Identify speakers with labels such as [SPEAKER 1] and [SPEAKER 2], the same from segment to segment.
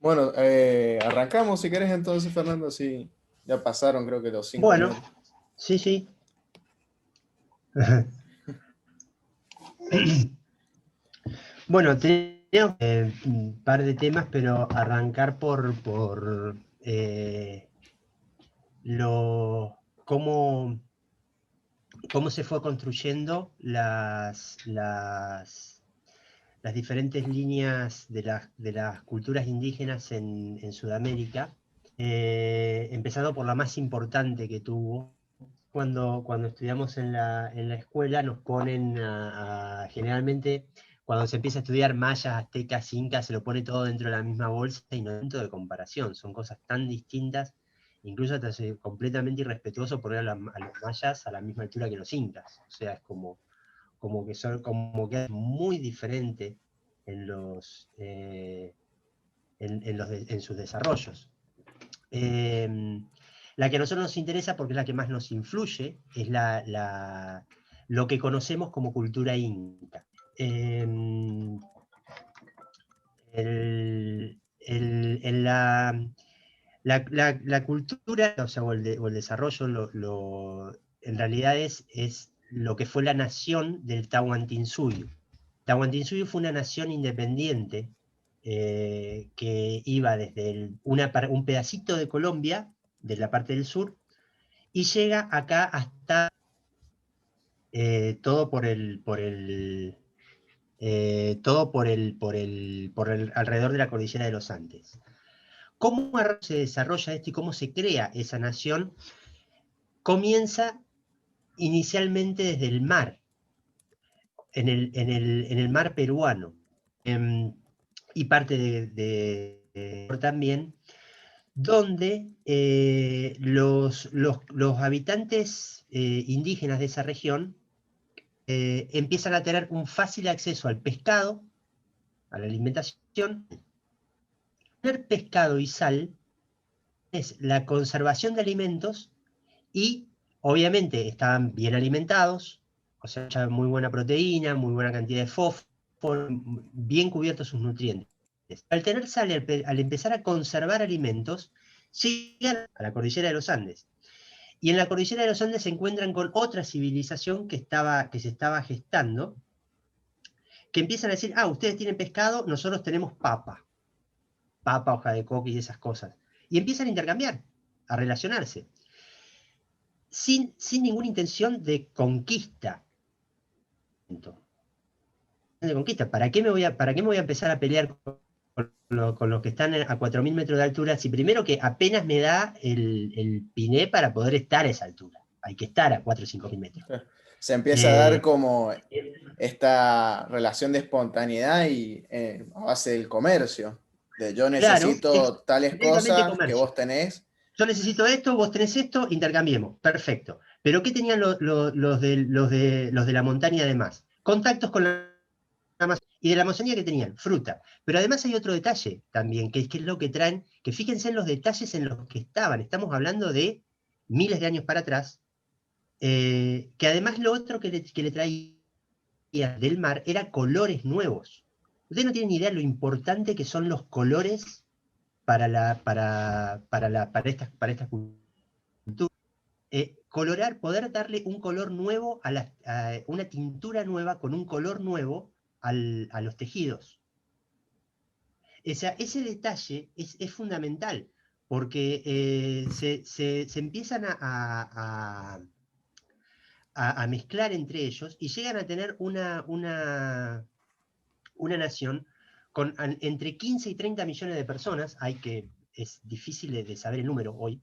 [SPEAKER 1] Bueno, arrancamos si querés entonces, Fernando, sí. Ya pasaron creo que los 5 minutos.
[SPEAKER 2] Bueno, sí, sí. Bueno, tenemos un par de temas, pero arrancar por cómo, cómo se fue construyendo las diferentes líneas de las culturas indígenas en Sudamérica, empezando por la más importante que tuvo. Cuando estudiamos en la escuela nos ponen generalmente, cuando se empieza a estudiar mayas, aztecas, incas, se lo pone todo dentro de la misma bolsa y no hay punto de comparación, son cosas tan distintas, incluso hasta es completamente irrespetuoso poner a los mayas a la misma altura que los incas, o sea, es como que es muy diferente en en sus desarrollos. La que a nosotros nos interesa, porque es la que más nos influye, es lo que conocemos como cultura inca. En la cultura, o sea, o el desarrollo, en realidad es lo que fue la nación del Tahuantinsuyo. Tahuantinsuyo fue una nación independiente que iba desde un pedacito de Colombia, de la parte del sur, y llega acá hasta todo por el alrededor de la cordillera de los Andes. ¿Cómo se desarrolla esto y cómo se crea esa nación? Comienza inicialmente desde el mar, en el mar peruano, y parte también, donde los habitantes indígenas de esa región empiezan a tener un fácil acceso al pescado, a la alimentación. Tener pescado y sal es la conservación de alimentos y obviamente estaban bien alimentados, o sea, muy buena proteína, muy buena cantidad de fósforo, bien cubiertos sus nutrientes. Al tener sal, al empezar a conservar alimentos, llegan a la cordillera de los Andes. Y en la cordillera de los Andes se encuentran con otra civilización que se estaba gestando, que empiezan a decir, ustedes tienen pescado, nosotros tenemos papa, hoja de coca y esas cosas. Y empiezan a intercambiar, a relacionarse, sin ninguna intención de conquista. ¿Para qué me voy a empezar a pelear con los que están a 4.000 metros de altura si primero que apenas me da el piné para poder estar a esa altura? Hay que estar a 4 o 5 mil metros.
[SPEAKER 1] Se empieza a dar
[SPEAKER 2] Eh,
[SPEAKER 1] como esta relación de espontaneidad y a base del comercio, de yo
[SPEAKER 2] claro,
[SPEAKER 1] necesito tales
[SPEAKER 2] netamente
[SPEAKER 1] cosas que
[SPEAKER 2] comercio.
[SPEAKER 1] vos tenés.
[SPEAKER 2] Yo necesito esto, vos tenés esto, intercambiemos. Perfecto. Pero ¿qué tenían los de la montaña además? Contactos con la Amazonía. Y de la Amazonía que tenían fruta. Pero además hay otro detalle también, que es lo que traen, que fíjense en los detalles en los que estaban. Estamos hablando de miles de años para atrás, que además lo otro que le traía del mar era colores nuevos. Ustedes no tienen ni idea lo importante que son los colores para esta cultura. Poder darle un color nuevo, una tintura nueva con un color nuevo a los tejidos. Ese detalle es fundamental, porque se empiezan a mezclar entre ellos y llegan a tener una nación con entre 15 y 30 millones de personas, es difícil de saber el número hoy,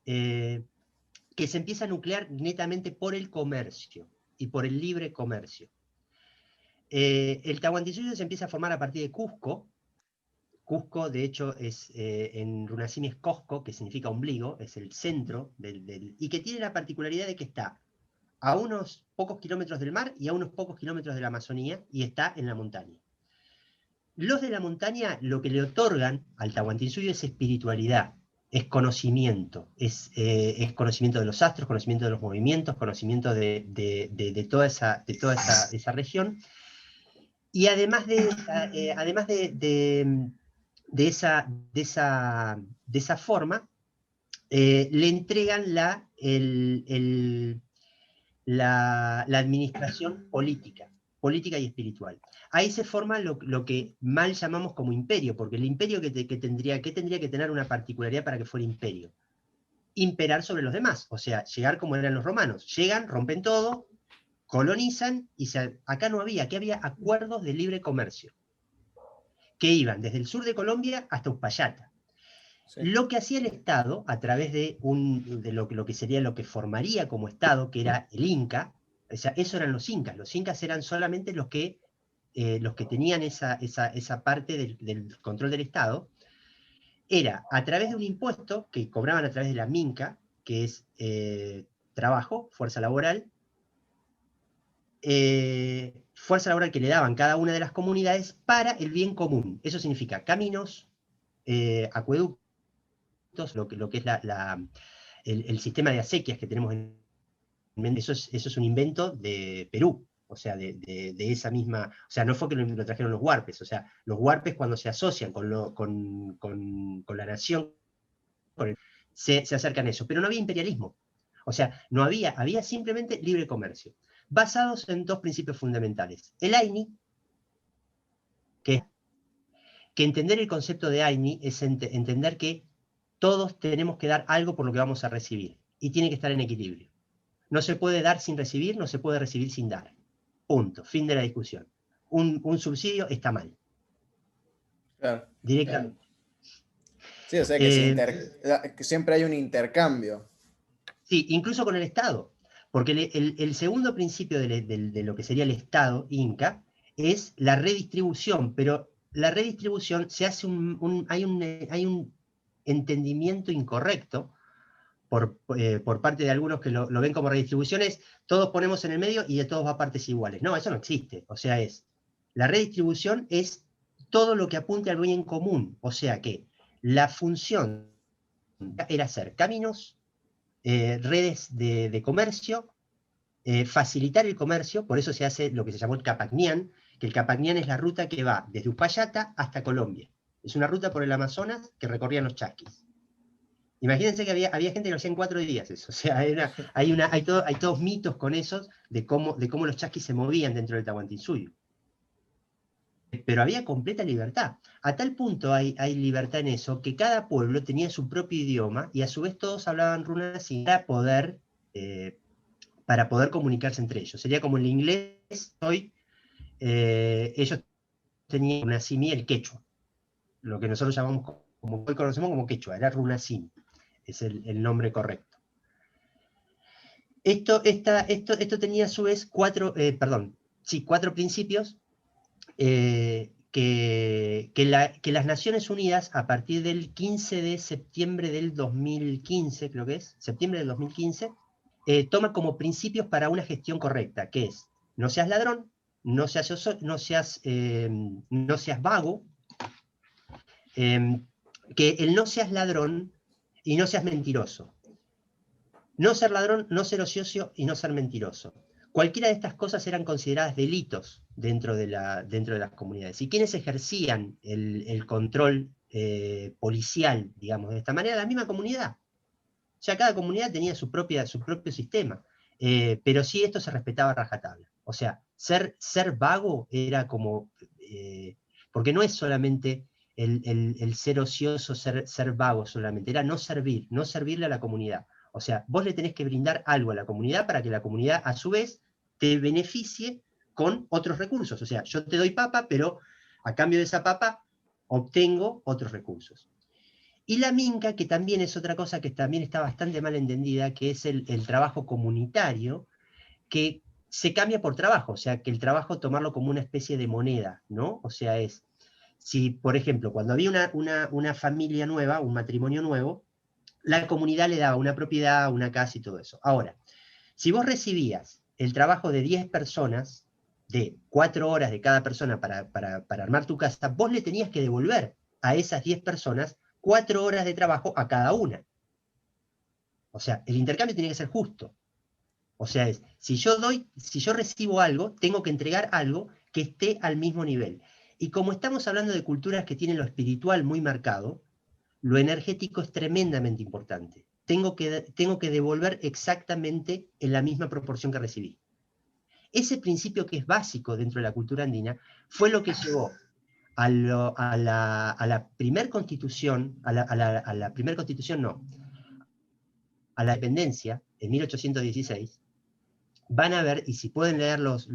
[SPEAKER 2] que se empieza a nuclear netamente por el comercio y por el libre comercio. El Tahuantinsuyo se empieza a formar a partir de Cusco. Cusco, de hecho, en Runasimi es Cosco, que significa ombligo, es el centro y que tiene la particularidad de que está a unos pocos kilómetros del mar y a unos pocos kilómetros de la Amazonía, y está en la montaña. Los de la montaña lo que le otorgan al Tahuantinsuyo es espiritualidad, es conocimiento, es conocimiento de los astros, conocimiento de los movimientos, conocimiento de toda esa región. Y además de esa forma, le entregan la administración política y espiritual. Ahí se forma lo que mal llamamos como imperio, porque el imperio que tendría que tener una particularidad para que fuera imperio. Imperar sobre los demás, o sea, llegar como eran los romanos. Llegan, rompen todo, colonizan, y acá no había, aquí había acuerdos de libre comercio, que iban desde el sur de Colombia hasta Uspallata.
[SPEAKER 1] Sí.
[SPEAKER 2] Lo que hacía el Estado, a través de lo que sería lo que formaría como Estado, que era el Inca, o sea, eso eran los incas eran solamente los que tenían esa parte del control del Estado, era a través de un impuesto que cobraban a través de la minca, que es trabajo, fuerza laboral que le daban cada una de las comunidades para el bien común. Eso significa caminos, acueductos, lo que es el sistema de acequias que tenemos en Méndez. Eso es un invento de Perú, o sea, de esa misma, o sea, no fue que lo trajeron los huarpes, o sea, los huarpes cuando se asocian con la nación, se acercan a eso, pero no había imperialismo, o sea, había simplemente libre comercio, basados en dos principios fundamentales. El AINI, que entender el concepto de AINI es entender que todos tenemos que dar algo por lo que vamos a recibir, y tiene que estar en equilibrio. No se puede dar sin recibir, no se puede recibir sin dar. Punto. Fin de la discusión. Un subsidio está mal.
[SPEAKER 1] Claro.
[SPEAKER 2] Directamente.
[SPEAKER 1] Sí, o sea que siempre hay un intercambio.
[SPEAKER 2] Sí, incluso con el Estado. Porque el segundo principio de lo que sería el Estado inca es la redistribución, pero la redistribución se hace hay un entendimiento incorrecto por parte de algunos que lo ven como redistribuciones, todos ponemos en el medio y de todos va a partes iguales. No, eso no existe. O sea, la redistribución es todo lo que apunte al bien común. O sea que la función era hacer caminos, redes de comercio, facilitar el comercio, por eso se hace lo que se llamó el Capacnián, que el Capacnián es la ruta que va desde Uspallata hasta Colombia. Es una ruta por el Amazonas que recorrían los chaquis. Imagínense que había gente que lo hacía en 4 días eso. O sea, hay todos mitos con esos de cómo los chaquis se movían dentro del Tahuantinsuyo. Pero había completa libertad. A tal punto hay libertad en eso que cada pueblo tenía su propio idioma y a su vez todos hablaban runasim para poder comunicarse entre ellos. Sería como el inglés hoy, ellos tenían runasim y el quechua, lo que nosotros llamamos, como hoy conocemos como quechua, era runasim, es el nombre correcto. Esto tenía a su vez cuatro principios que las Naciones Unidas, a partir del 15 de septiembre del 2015, creo que es, septiembre del 2015, toma como principios para una gestión correcta, que es, no seas ladrón, no seas vago, que el no seas ladrón y no seas mentiroso. No ser ladrón, no ser ocioso y no ser mentiroso. Cualquiera de estas cosas eran consideradas delitos dentro de las comunidades. ¿Y quiénes ejercían el control policial, digamos, de esta manera? La misma comunidad. Ya cada comunidad tenía su propio sistema. Pero sí esto se respetaba a rajatabla. O sea, ser vago era como... porque no es solamente el ser ocioso, ser vago solamente, era no servirle a la comunidad. O sea, vos le tenés que brindar algo a la comunidad para que la comunidad, a su vez, te beneficie con otros recursos. O sea, yo te doy papa, pero a cambio de esa papa obtengo otros recursos. Y la minca, que también es otra cosa que también está bastante mal entendida, que es el trabajo comunitario, que se cambia por trabajo, o sea, que el trabajo tomarlo como una especie de moneda, ¿no? O sea, si, por ejemplo, cuando había una familia nueva, un matrimonio nuevo, la comunidad le daba una propiedad, una casa y todo eso. Ahora, si vos recibías el trabajo de 10 personas, de 4 horas de cada persona para armar tu casa, vos le tenías que devolver a esas 10 personas 4 horas de trabajo a cada una. O sea, el intercambio tiene que ser justo. O sea, si yo recibo algo, tengo que entregar algo que esté al mismo nivel. Y como estamos hablando de culturas que tienen lo espiritual muy marcado, lo energético es tremendamente importante. Tengo que devolver exactamente en la misma proporción que recibí. Ese principio que es básico dentro de la cultura andina fue lo que llevó a la primer constitución, a la primer constitución no, a la independencia, en 1816, van a ver, y si pueden leer las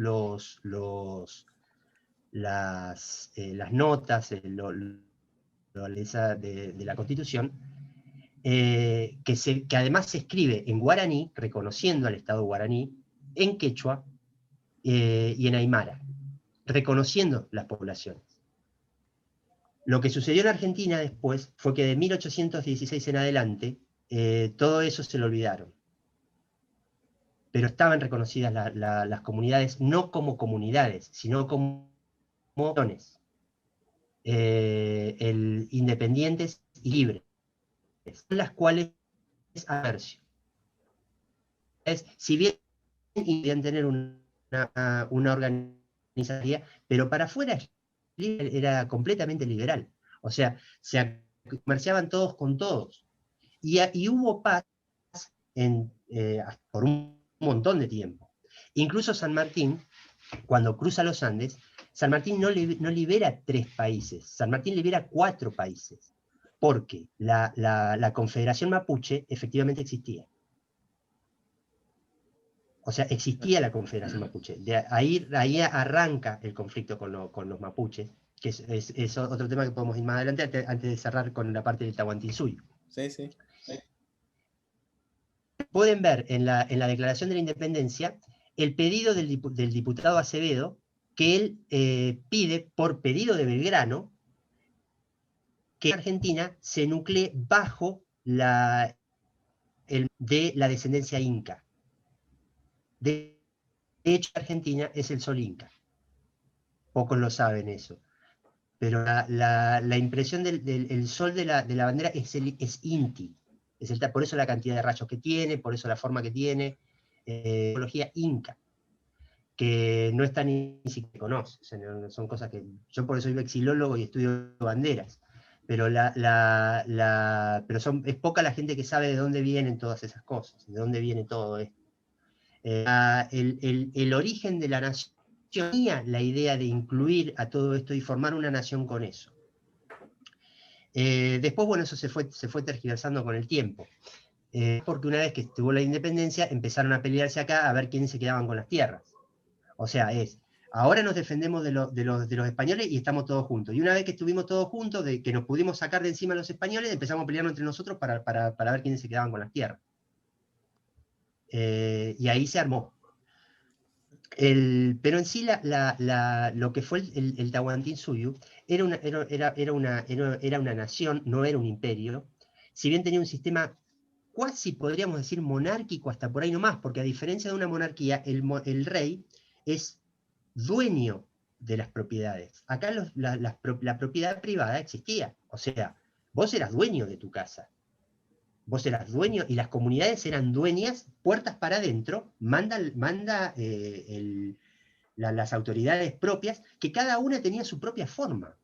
[SPEAKER 2] notas de la Constitución, que además se escribe en guaraní, reconociendo al Estado guaraní, en quechua y en aymara, reconociendo las poblaciones. Lo que sucedió en Argentina después fue que de 1816 en adelante, todo eso se lo olvidaron. Pero estaban reconocidas las comunidades, no como comunidades, sino como naciones, independientes y libres, las cuales comercio. Si bien podían tener una organización, pero para afuera era completamente liberal. O sea, se comerciaban todos con todos. Y hubo paz por un montón de tiempo. Incluso San Martín, cuando cruza los Andes, San Martín no libera 3 países, San Martín libera 4 países, porque la Confederación Mapuche efectivamente existía. O sea, existía la Confederación Mapuche. Ahí arranca el conflicto con los mapuches, que es otro tema que podemos ir más adelante, antes de cerrar con la parte del Tahuantinsuyo.
[SPEAKER 1] Sí, sí.
[SPEAKER 2] Pueden ver en la Declaración de la Independencia el pedido del diputado Acevedo, que él pide, por pedido de Belgrano, que Argentina se nuclee bajo de la descendencia inca. De hecho, Argentina es el sol inca. Pocos lo saben eso. Pero la impresión del sol de la bandera es Inti. Por eso la cantidad de rayos que tiene, por eso la forma que tiene. Tecnología inca, que no está ni siquiera conoce. O sea, son cosas que. Yo por eso soy vexilólogo y estudio banderas. Pero, es poca la gente que sabe de dónde vienen todas esas cosas, de dónde viene todo esto. El origen de la nación tenía la idea de incluir a todo esto y formar una nación con eso. Después, bueno, eso se fue tergiversando con el tiempo. Porque una vez que estuvo la independencia, empezaron a pelearse acá a ver quiénes se quedaban con las tierras. O sea, ahora nos defendemos de los españoles y estamos todos juntos. Y una vez que estuvimos todos juntos, de que nos pudimos sacar de encima a los españoles, empezamos a pelearnos entre nosotros para ver quiénes se quedaban con las tierras. Y ahí se armó. Pero en sí lo que fue el Tahuantinsuyo era una nación, no era un imperio, si bien tenía un sistema casi podríamos decir monárquico hasta por ahí nomás, porque a diferencia de una monarquía, el rey es dueño de las propiedades. Acá la propiedad privada existía, o sea, vos eras dueño de tu casa. Vos eras dueño y las comunidades eran dueñas, puertas para adentro, manda las autoridades propias, que cada una tenía su propia forma.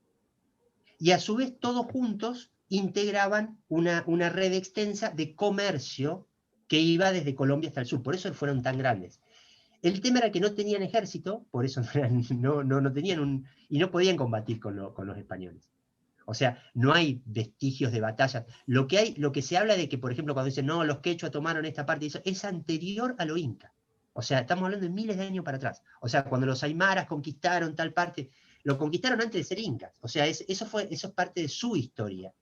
[SPEAKER 2] Y a su vez todos juntos integraban una red extensa de comercio que iba desde Colombia hasta el sur. Por eso fueron tan grandes. El tema era que no tenían ejército, por eso no tenían y no podían combatir con los españoles. O sea, no hay vestigios de batallas. Lo que se habla de que, por ejemplo, cuando dicen, no, los quechua tomaron esta parte, eso es anterior a lo inca. O sea, estamos hablando de miles de años para atrás. O sea, cuando los aymaras conquistaron tal parte, lo conquistaron antes de ser incas. O sea, eso es parte de su historia.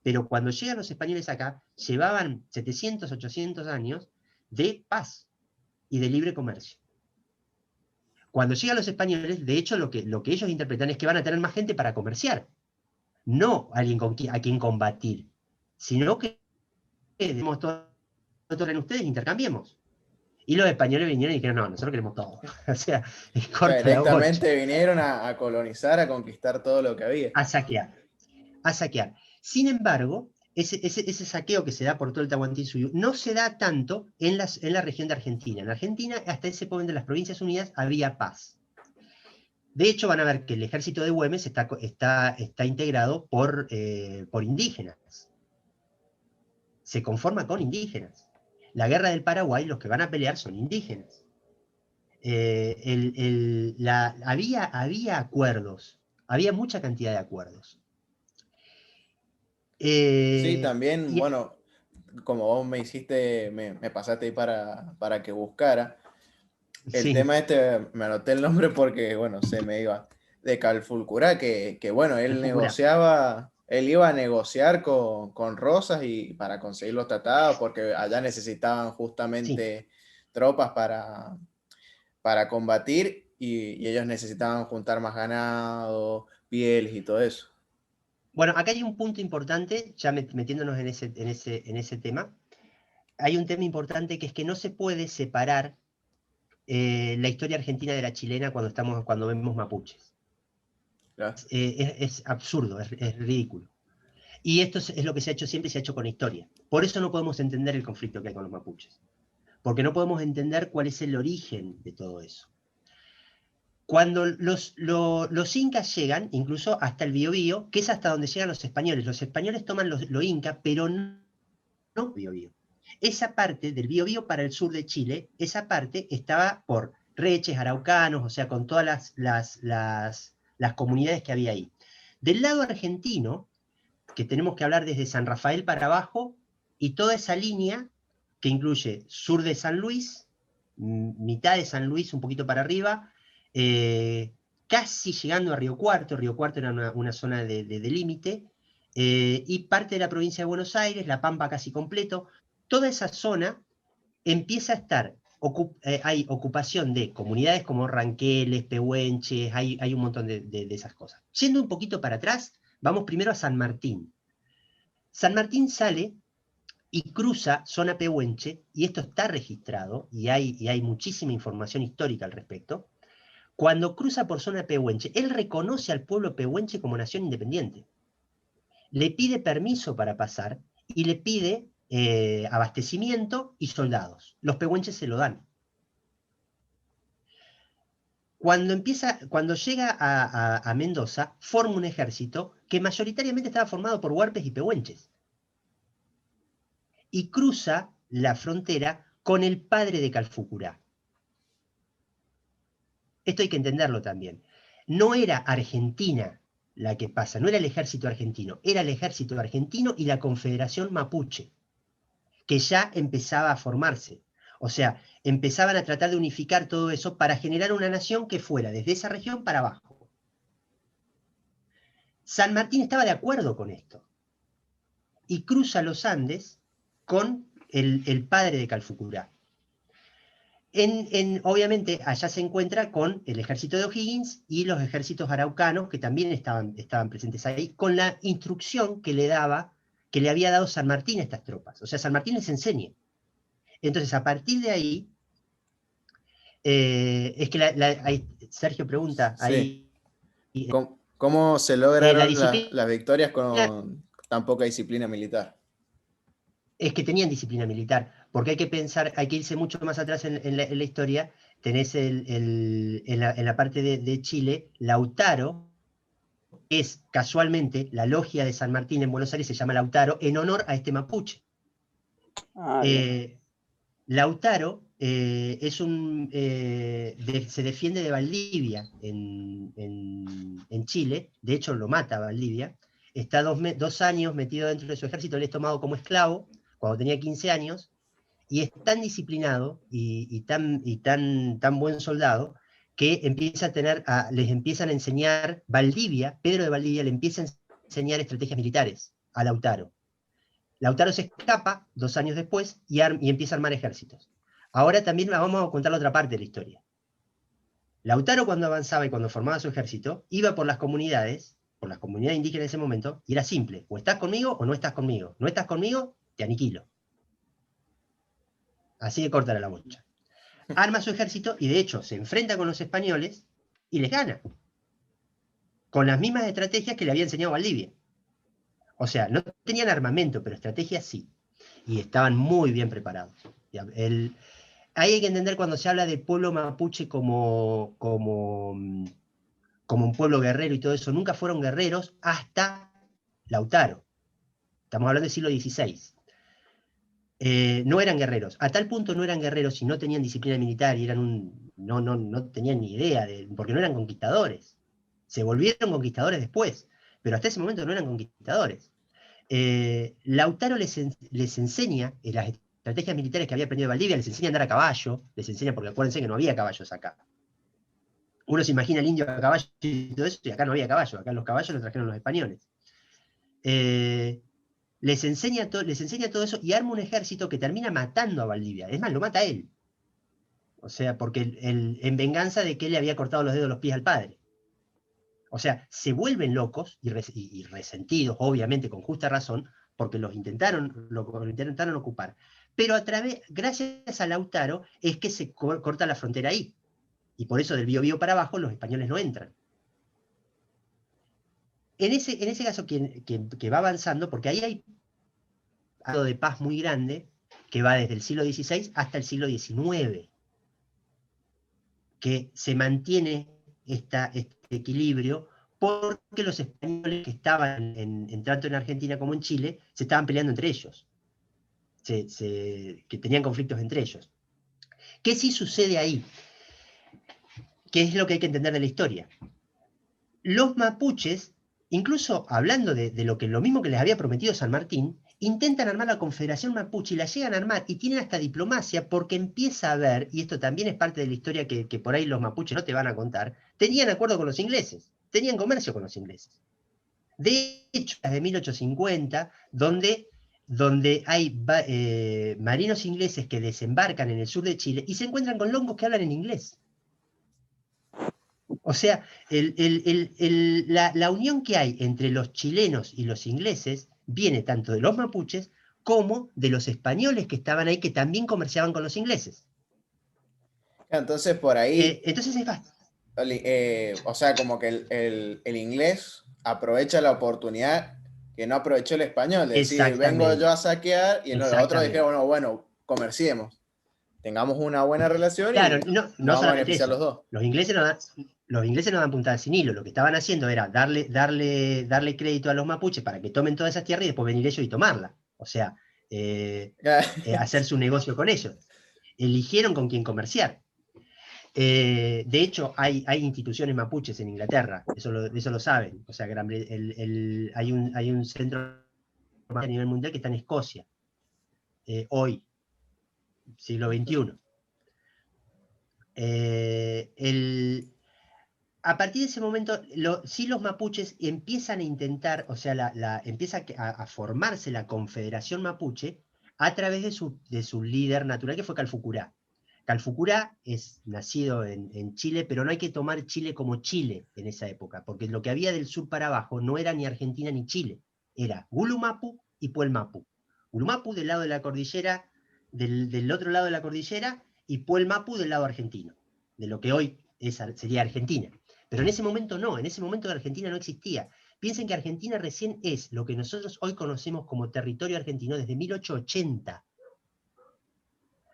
[SPEAKER 2] Pero cuando llegan los españoles acá, llevaban 700, 800 años de paz y de libre comercio. Cuando llegan los españoles, de hecho, lo que ellos interpretan es que van a tener más gente para comerciar. No alguien a quien combatir, sino que demos todo en ustedes, intercambiemos. Y los españoles vinieron y dijeron, no, nosotros queremos todo. O sea, corta
[SPEAKER 1] Directamente vinieron a colonizar, a conquistar todo lo que había.
[SPEAKER 2] A saquear. Sin embargo, ese saqueo que se da por todo el Tahuantinsuyo no se da tanto en la región de Argentina. En Argentina, hasta ese momento, en las Provincias Unidas, había paz. De hecho, van a ver que el ejército de Güemes está integrado por indígenas. Se conforma con indígenas. La guerra del Paraguay, los que van a pelear son indígenas. Había acuerdos, había mucha cantidad de acuerdos.
[SPEAKER 1] Sí, también,
[SPEAKER 2] Y,
[SPEAKER 1] bueno, como vos me hiciste, me pasaste ahí para que buscara. El
[SPEAKER 2] sí,
[SPEAKER 1] tema este, me anoté el nombre porque, bueno, se me iba. De Calfulcurá, que bueno,
[SPEAKER 2] el
[SPEAKER 1] él
[SPEAKER 2] Fucurá.
[SPEAKER 1] negociaba, él iba a negociar con Rosas y para conseguir los tratados, porque allá necesitaban
[SPEAKER 2] Sí.
[SPEAKER 1] justamente tropas para combatir y ellos necesitaban juntar más ganado, pieles y todo eso.
[SPEAKER 2] Bueno, acá hay un punto importante, ya metiéndonos en ese tema. Hay un tema importante que es que no se puede separar la historia argentina de la chilena cuando vemos mapuches.
[SPEAKER 1] ¿Ya?
[SPEAKER 2] Es absurdo, es ridículo. Y esto es lo que se ha hecho siempre y se ha hecho con la historia. Por eso no podemos entender el conflicto que hay con los mapuches. Porque no podemos entender cuál es el origen de todo eso. Cuando los incas llegan, incluso hasta el Biobío, que es hasta donde llegan los españoles toman lo inca, pero no Biobío. Esa parte del Biobío para el sur de Chile, esa parte estaba por reches, araucanos, o sea, con todas las comunidades que había ahí. Del lado argentino, que tenemos que hablar desde San Rafael para abajo, y toda esa línea que incluye sur de San Luis, mitad de San Luis, un poquito para arriba, casi llegando a Río Cuarto. Río Cuarto era una zona de límite, y parte de la provincia de Buenos Aires, La Pampa casi completo. Toda esa zona empieza a estar, hay ocupación de comunidades como Ranqueles, Pehuenches, hay un montón de esas cosas. Yendo un poquito para atrás, vamos primero a San Martín. San Martín sale y cruza zona Pehuenche, y esto está registrado, y hay muchísima información histórica al respecto. Cuando cruza por zona Pehuenche, él reconoce al pueblo Pehuenche como nación independiente. Le pide permiso para pasar y le pide abastecimiento y soldados. Los pehuenches se lo dan. Cuando llega a Mendoza, forma un ejército que mayoritariamente estaba formado por huarpes y pehuenches. Y cruza la frontera con el padre de Calfucurá. Esto hay que entenderlo también. No era Argentina la que pasa, no era el ejército argentino, era el ejército argentino y la Confederación Mapuche, que ya empezaba a formarse. O sea, empezaban a tratar de unificar todo eso para generar una nación que fuera desde esa región para abajo. San Martín estaba de acuerdo con esto y cruza los Andes con el padre de Calfucurá. Obviamente allá se encuentra con el ejército de O'Higgins y los ejércitos araucanos que también estaban presentes ahí, con la instrucción que le había dado San Martín a estas tropas. O sea, San Martín les enseña. Entonces, a partir de ahí, es que Sergio pregunta,
[SPEAKER 1] Sí.
[SPEAKER 2] ahí,
[SPEAKER 1] ¿Cómo se
[SPEAKER 2] la
[SPEAKER 1] lograron
[SPEAKER 2] disciplina
[SPEAKER 1] las victorias con tan poca disciplina militar?
[SPEAKER 2] es que tenían disciplina militar, porque hay que pensar, hay que irse mucho más atrás en la historia. Tenés en la parte de Chile, Lautaro, es casualmente la logia de San Martín en Buenos Aires, se llama Lautaro, en honor a este mapuche.
[SPEAKER 3] Ah, bien.
[SPEAKER 2] Eh, Lautaro se defiende de Valdivia en Chile, de hecho lo mata a Valdivia, está 2 años metido dentro de su ejército, le es tomado como esclavo cuando tenía 15 años, y es tan disciplinado y tan buen soldado que les empiezan a enseñar Pedro de Valdivia le empieza a enseñar estrategias militares a Lautaro. Lautaro se escapa 2 años después y empieza a armar ejércitos. Ahora también vamos a contar la otra parte de la historia. Lautaro, cuando avanzaba y cuando formaba su ejército, iba por las comunidades indígenas en ese momento, y era simple: o estás conmigo o no estás conmigo. No estás conmigo, te aniquilo. Así de corta era la bocha. Arma su ejército y de hecho se enfrenta con los españoles y les gana, con las mismas estrategias que le había enseñado Valdivia. O sea, no tenían armamento, pero estrategias sí. Y estaban muy bien preparados. Ahí hay que entender, cuando se habla de pueblo mapuche como un pueblo guerrero y todo eso, nunca fueron guerreros hasta Lautaro. Estamos hablando del siglo XVI. No eran guerreros. A tal punto no eran guerreros y no tenían disciplina militar y eran no tenían ni idea, porque no eran conquistadores. Se volvieron conquistadores después, pero hasta ese momento no eran conquistadores. Lautaro les enseña las estrategias militares que había aprendido Valdivia, les enseña a andar a caballo, les enseña, porque acuérdense que no había caballos acá. Uno se imagina el indio a caballo y todo eso, y acá no había caballo, acá los caballos los trajeron los españoles. Les enseña todo eso y arma un ejército que termina matando a Valdivia. Es más, lo mata a él. O sea, porque en venganza de que él le había cortado los dedos de los pies al padre. O sea, se vuelven locos y resentidos, obviamente con justa razón, porque lo intentaron ocupar. Pero gracias a Lautaro, es que se corta la frontera ahí. Y por eso del Biobío para abajo los españoles no entran. En ese caso que va avanzando, porque ahí hay algo de paz muy grande, que va desde el siglo XVI hasta el siglo XIX, que se mantiene este equilibrio, porque los españoles que estaban tanto en Argentina como en Chile, se estaban peleando entre ellos, que tenían conflictos entre ellos. ¿Qué sí sucede ahí? ¿Qué es lo que hay que entender de la historia? Los mapuches, incluso hablando de lo mismo que les había prometido San Martín, intentan armar la Confederación Mapuche y la llegan a armar y tienen hasta diplomacia porque empieza a haber, y esto también es parte de la historia que por ahí los mapuches no te van a contar, tenían acuerdo con los ingleses, tenían comercio con los ingleses. De hecho, desde 1850, donde hay marinos ingleses que desembarcan en el sur de Chile y se encuentran con longos que hablan en inglés. O sea, la unión que hay entre los chilenos y los ingleses viene tanto de los mapuches como de los españoles que estaban ahí, que también comerciaban con los ingleses.
[SPEAKER 1] Entonces, por ahí,
[SPEAKER 2] entonces es básico.
[SPEAKER 1] O sea, como que el inglés aprovecha la oportunidad que no aprovechó el español, de decir, vengo yo a saquear, y los otros dijeron, bueno, comerciemos, tengamos una buena relación
[SPEAKER 2] claro,
[SPEAKER 1] y
[SPEAKER 2] no
[SPEAKER 1] vamos a beneficiar los dos.
[SPEAKER 2] Los ingleses no dan puntada sin hilo. Lo que estaban haciendo era darle crédito a los mapuches para que tomen todas esas tierras y después venir ellos y tomarla. O sea, hacer su negocio con ellos. Eligieron con quién comerciar. De hecho, hay instituciones mapuches en Inglaterra, eso lo saben. O sea, hay un centro a nivel mundial que está en Escocia, hoy, siglo XXI. A partir de ese momento, sí los mapuches empiezan a intentar, o sea, empieza a formarse la Confederación Mapuche a través de su líder natural, que fue Calfucurá. Calfucurá es nacido en Chile, pero no hay que tomar Chile como Chile en esa época, porque lo que había del sur para abajo no era ni Argentina ni Chile, era Gulumapu y Puelmapu. Gulumapu del lado de la cordillera, del otro lado de la cordillera, y Puelmapu del lado argentino, de lo que hoy sería Argentina. Pero en ese momento no, en ese momento Argentina no existía. Piensen que Argentina recién es lo que nosotros hoy conocemos como territorio argentino desde 1880.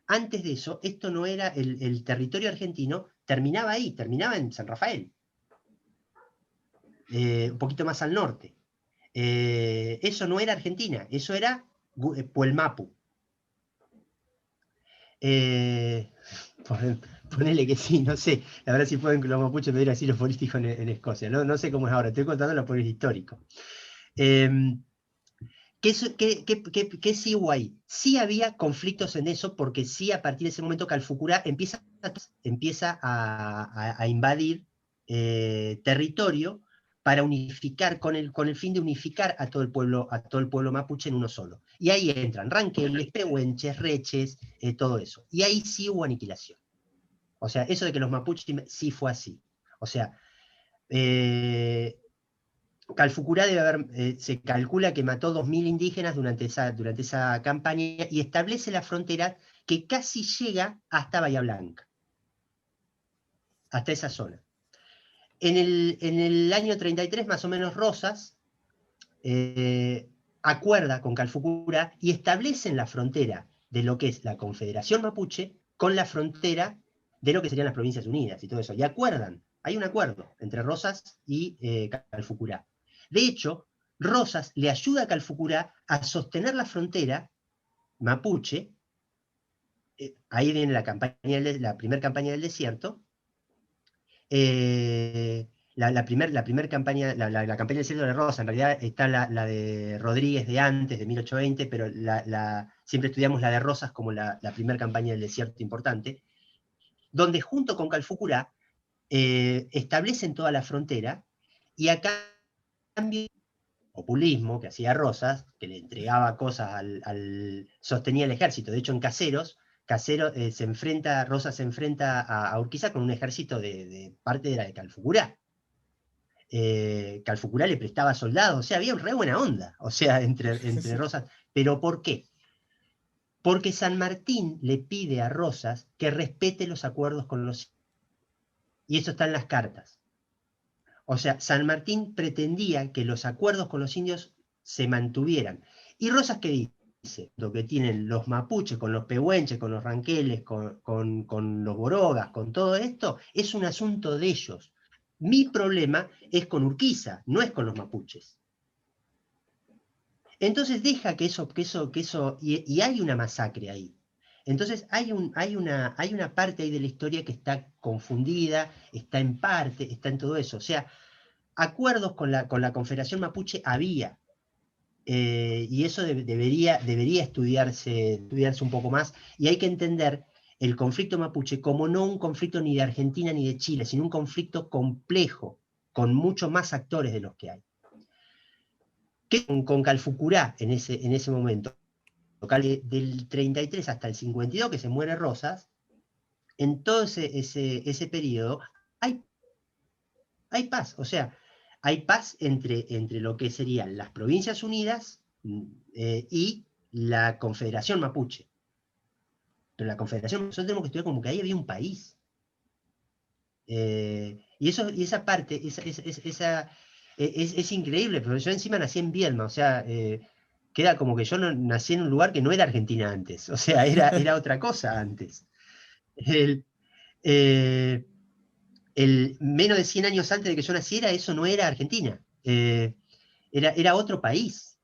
[SPEAKER 2] Antes de eso, esto no era, el territorio argentino terminaba ahí, terminaba en San Rafael, un poquito más al norte. Eso no era Argentina, eso era Puelmapu. Ponele que sí, no sé, la verdad si pueden los mapuches pedir asilo político en Escocia, no sé cómo es ahora, estoy contando por el histórico. ¿Qué sí hubo ahí? Sí había conflictos en eso, porque sí a partir de ese momento Calfucurá empieza a invadir territorio para unificar, con el fin de unificar a todo el pueblo mapuche en uno solo. Y ahí entran ranqueles, pehuenches, reches, todo eso. Y ahí sí hubo aniquilación. O sea, eso de que los mapuches sí fue así. O sea, Calfucurá se calcula que mató 2.000 indígenas durante esa campaña y establece la frontera que casi llega hasta Bahía Blanca, hasta esa zona. En el año 33, más o menos, Rosas acuerda con Calfucurá y establecen la frontera de lo que es la Confederación Mapuche con la frontera de lo que serían las Provincias Unidas y todo eso. Y acuerdan Hay un acuerdo entre Rosas y Calfucurá. De hecho, Rosas le ayuda a Calfucurá a sostener la frontera mapuche. Ahí viene la primera campaña del desierto. La primera campaña, la campaña del desierto de Rosa, en realidad está la de Rodríguez de antes, de 1820, pero siempre estudiamos la de Rosas como la primera campaña del desierto importante, donde junto con Calfucurá establecen toda la frontera, y acá cambio populismo que hacía Rosas, que le entregaba cosas sostenía el ejército. De hecho, en Caseros, Rosas se enfrenta a Urquiza con un ejército de parte de la de Calfucurá. Calfucurá le prestaba soldados, o sea, había re buena onda, o sea, entre Rosas. ¿Pero por qué? Porque San Martín le pide a Rosas que respete los acuerdos con los... Y eso está en las cartas. O sea, San Martín pretendía que los acuerdos con los indios se mantuvieran. ¿Y Rosas qué dice? Lo que tienen los mapuches, con los pehuenches, con los ranqueles, con los borogas, con todo esto, es un asunto de ellos. Mi problema es con Urquiza, no es con los mapuches. Entonces deja que eso, y hay una masacre ahí. Entonces hay una parte ahí de la historia que está confundida, está en parte, está en todo eso. O sea, acuerdos con la Confederación Mapuche había, y eso debería estudiarse un poco más, y hay que entender el conflicto mapuche como no un conflicto ni de Argentina ni de Chile, sino un conflicto complejo, con muchos más actores de los que hay. Con Calfucurá en ese momento, del 33 hasta el 52, que se muere Rosas, en todo ese periodo hay paz, o sea, hay paz entre lo que serían las Provincias Unidas y la Confederación Mapuche. Pero la Confederación, nosotros tenemos que estudiar como que ahí había un país. Y esa parte, es increíble, pero yo encima nací en Viedma, o sea, queda como que yo nací en un lugar que no era Argentina antes, o sea, era otra cosa antes. Eh, Menos de 100 años antes de que yo naciera, eso no era Argentina. Era otro país.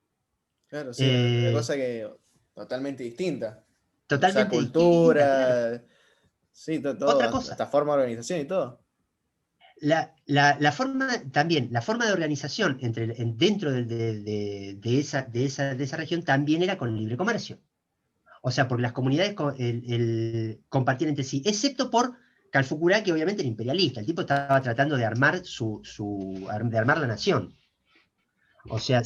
[SPEAKER 1] Claro, sí, era una cosa que totalmente distinta. O sea,
[SPEAKER 2] Totalmente distinta, claro.
[SPEAKER 1] cultura, sí, todo,
[SPEAKER 2] Otra
[SPEAKER 1] hasta
[SPEAKER 2] cosa.
[SPEAKER 1] forma de organización y todo.
[SPEAKER 2] La forma de organización dentro de esa región también era con libre comercio. O sea, porque las comunidades compartían entre sí, excepto por Calfucurá, que obviamente era imperialista. El tipo estaba tratando de armar de armar la nación. O sea,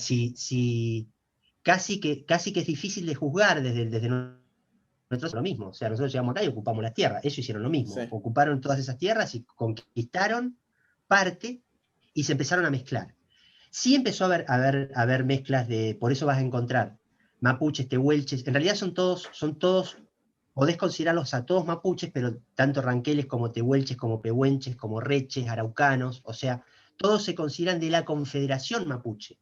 [SPEAKER 2] casi que es difícil de juzgar desde nosotros lo mismo. O sea, nosotros llegamos acá y ocupamos las tierras. Ellos hicieron lo mismo.
[SPEAKER 1] Sí.
[SPEAKER 2] Ocuparon todas esas tierras y conquistaron parte y se empezaron a mezclar. Sí empezó a haber mezclas por eso vas a encontrar mapuches, tehuelches, en realidad son todos, podés considerarlos a todos mapuches, pero tanto ranqueles como tehuelches, como pehuenches, como reches, araucanos, o sea, todos se consideran de la Confederación Mapuche.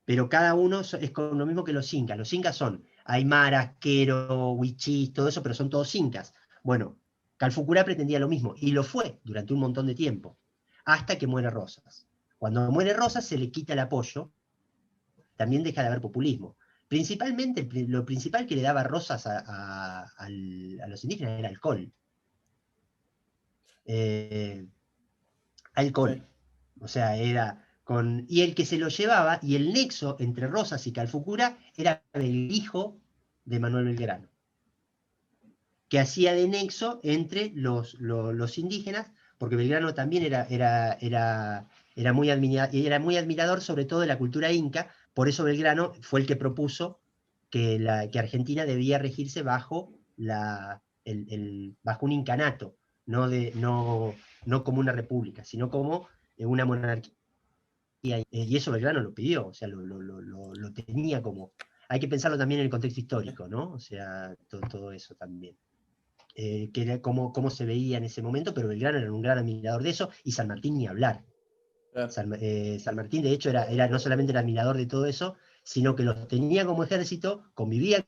[SPEAKER 2] Pero cada uno es con lo mismo que los incas. Los incas son aymaras, quero, huichís, todo eso, pero son todos incas. Bueno, Calfucurá pretendía lo mismo, y lo fue durante un montón de tiempo, hasta que muere Rosas. Cuando muere Rosas se le quita el apoyo, también deja de haber populismo. Principalmente, lo principal que le daba Rosas a los indígenas era alcohol. Alcohol.
[SPEAKER 1] Sí.
[SPEAKER 2] O sea, y el que se lo llevaba, y el nexo entre Rosas y Calfucurá era el hijo de Manuel Belgrano, que hacía de nexo entre los indígenas, porque Belgrano también era muy admirador sobre todo de la cultura inca. Por eso Belgrano fue el que propuso que Argentina debía regirse bajo bajo un incanato, no como una república, sino como una monarquía. Y eso Belgrano lo pidió, o sea, lo tenía como... Hay que pensarlo también en el contexto histórico, ¿no? O sea, todo eso también. Que era cómo se veía en ese momento, pero Belgrano era un gran admirador de eso, y San Martín ni hablar.
[SPEAKER 1] Claro.
[SPEAKER 2] San Martín, de hecho, no solamente era admirador de todo eso, sino que los tenía como ejército, convivía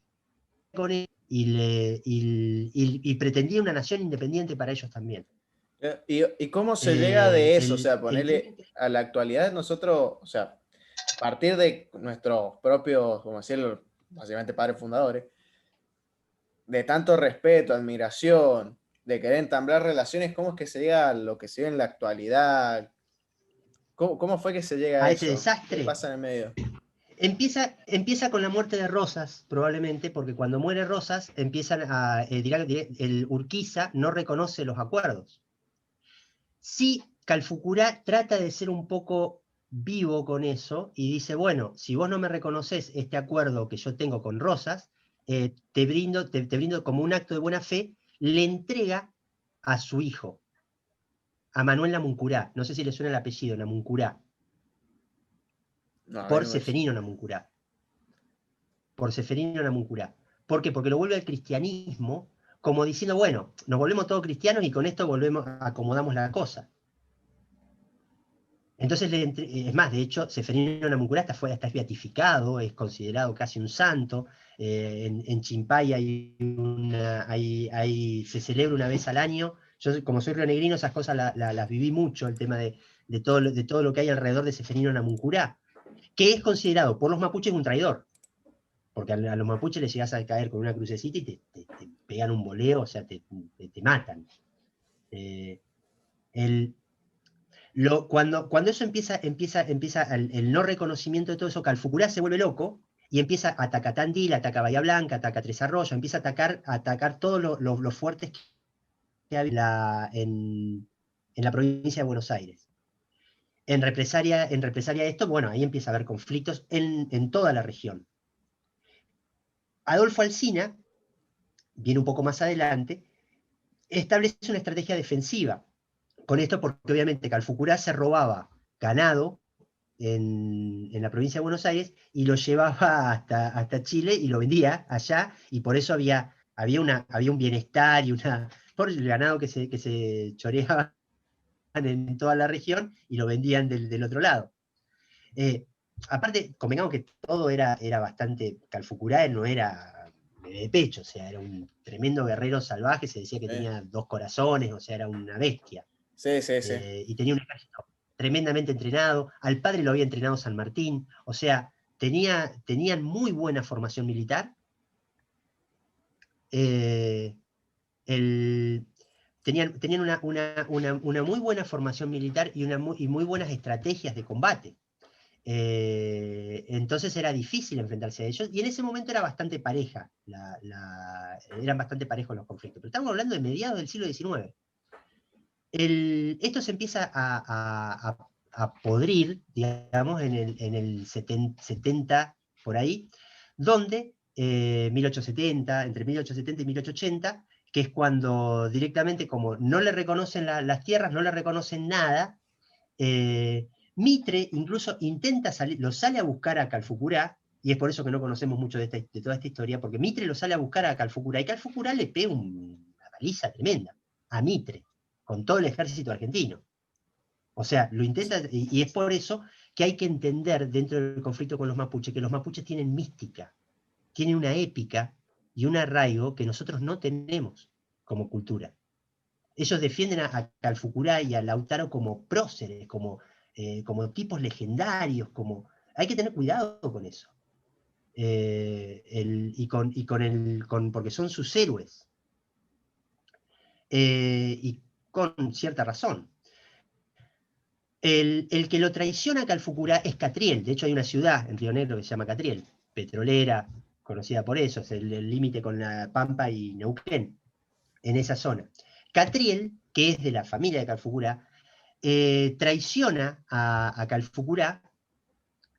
[SPEAKER 2] con él y pretendía una nación independiente para ellos también.
[SPEAKER 1] ¿Y cómo se llega de eso? O sea,
[SPEAKER 2] El
[SPEAKER 1] ponerle a la actualidad nosotros, o sea, a partir de nuestros propios, como decirlo, básicamente padres fundadores, de tanto respeto, admiración, de querer entablar relaciones, ¿cómo es que se llega a lo que se ve en la actualidad? ¿Cómo fue que se llega a
[SPEAKER 2] a ese
[SPEAKER 1] eso? ¿Qué
[SPEAKER 2] desastre.
[SPEAKER 1] pasa en el medio?
[SPEAKER 2] Empieza con la muerte de Rosas, probablemente, porque cuando muere Rosas, empiezan a, el Urquiza no reconoce los acuerdos. Sí, Calfucurá trata de ser un poco vivo con eso y dice, bueno, si vos no me reconoces este acuerdo que yo tengo con Rosas, te brindo como un acto de buena fe, le entrega a su hijo, a Manuel Namuncurá, no sé si le suena el apellido, Namuncurá,
[SPEAKER 1] No, a mí
[SPEAKER 2] por
[SPEAKER 1] no me...
[SPEAKER 2] Seferino Namuncurá. Por Seferino Namuncurá. ¿Por qué? Porque lo vuelve al cristianismo, como diciendo, bueno, nos volvemos todos cristianos y con esto volvemos, acomodamos la cosa. Entonces, es más, de hecho, Seferino Namuncurá hasta es beatificado, es considerado casi un santo. En Chimpay se celebra una vez al año. Yo, como soy rionegrino, esas cosas las viví mucho, el tema de todo lo que hay alrededor de Seferino Namuncurá, que es considerado por los mapuches un traidor. Porque a los mapuches les llegas a caer con una crucecita y te pegan un boleo, o sea, te matan. Eh, el, cuando eso empieza el no reconocimiento de todo eso, Calfucurá se vuelve loco y empieza a atacar Tandil, ataca Bahía Blanca, ataca Tres Arroyos, empieza a atacar todos los fuertes que había en la provincia de Buenos Aires. En represalia de esto, bueno, ahí empieza a haber conflictos en toda la región. Adolfo Alsina, viene un poco más adelante, establece una estrategia defensiva. Con esto, porque obviamente Calfucurá se robaba ganado en la provincia de Buenos Aires y lo llevaba hasta Chile y lo vendía allá, y por eso había un bienestar y por el ganado que se choreaban en toda la región y lo vendían del otro lado. Aparte, convengamos que todo era bastante. Calfucurá no era de pecho, o sea, era un tremendo guerrero salvaje, se decía que tenía 2 corazones, o sea, era una bestia.
[SPEAKER 1] Sí, sí, sí.
[SPEAKER 2] Y tenía un ejército tremendamente entrenado, al padre lo había entrenado San Martín, o sea, tenían muy buena formación militar. eh, tenían una muy buena formación militar y muy buenas estrategias de combate. Entonces era difícil enfrentarse a ellos, y en ese momento era bastante pareja, eran bastante parejos los conflictos. Pero estamos hablando de mediados del siglo XIX. Esto se empieza a podrir, digamos, en el 70, por ahí, donde 1870, entre 1870 y 1880, que es cuando directamente, como no le reconocen las tierras, no le reconocen nada, Mitre incluso intenta salir, lo sale a buscar a Calfucurá, y es por eso que no conocemos mucho de toda esta historia, porque Mitre lo sale a buscar a Calfucurá, y Calfucurá le pega una paliza tremenda a Mitre, con todo el ejército argentino. O sea, lo intenta, y es por eso que hay que entender dentro del conflicto con los mapuches, que los mapuches tienen mística, tienen una épica y un arraigo que nosotros no tenemos como cultura. Ellos defienden a Calfucurá y a Lautaro como próceres, como tipos legendarios, hay que tener cuidado con eso. Porque son sus héroes. Y con cierta razón. El que lo traiciona a Calfucurá es Catriel. De hecho, hay una ciudad en Río Negro que se llama Catriel, petrolera, conocida por eso, es el límite con La Pampa y Neuquén, en esa zona. Catriel, que es de la familia de Calfucurá, traiciona a Calfucurá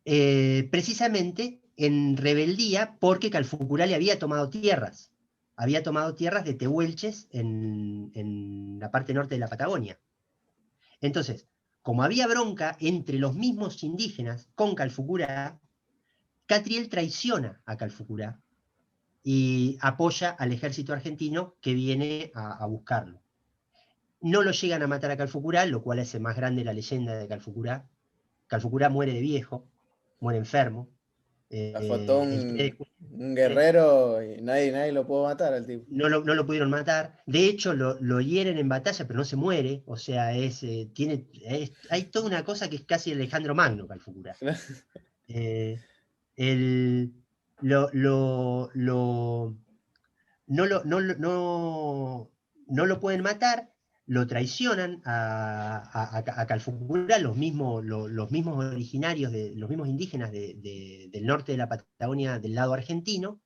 [SPEAKER 2] precisamente en rebeldía porque Calfucurá le había tomado tierras. Había tomado tierras de tehuelches en la parte norte de la Patagonia. Entonces, como había bronca entre los mismos indígenas con Calfucurá, Catriel traiciona a Calfucurá y apoya al ejército argentino que viene a buscarlo. No lo llegan a matar a Calfucurá, lo cual hace más grande la leyenda de Calfucurá. Calfucurá muere de viejo, muere enfermo,
[SPEAKER 1] Fue todo un guerrero y nadie lo pudo matar al tipo.
[SPEAKER 2] No lo pudieron matar. De hecho, lo hieren en batalla, pero no se muere. O sea, hay toda una cosa que es casi Alejandro Magno, Calfucurá. No lo pueden matar, lo traicionan a Calfucurá, los mismos originarios, los mismos indígenas del norte de la Patagonia, del lado argentino,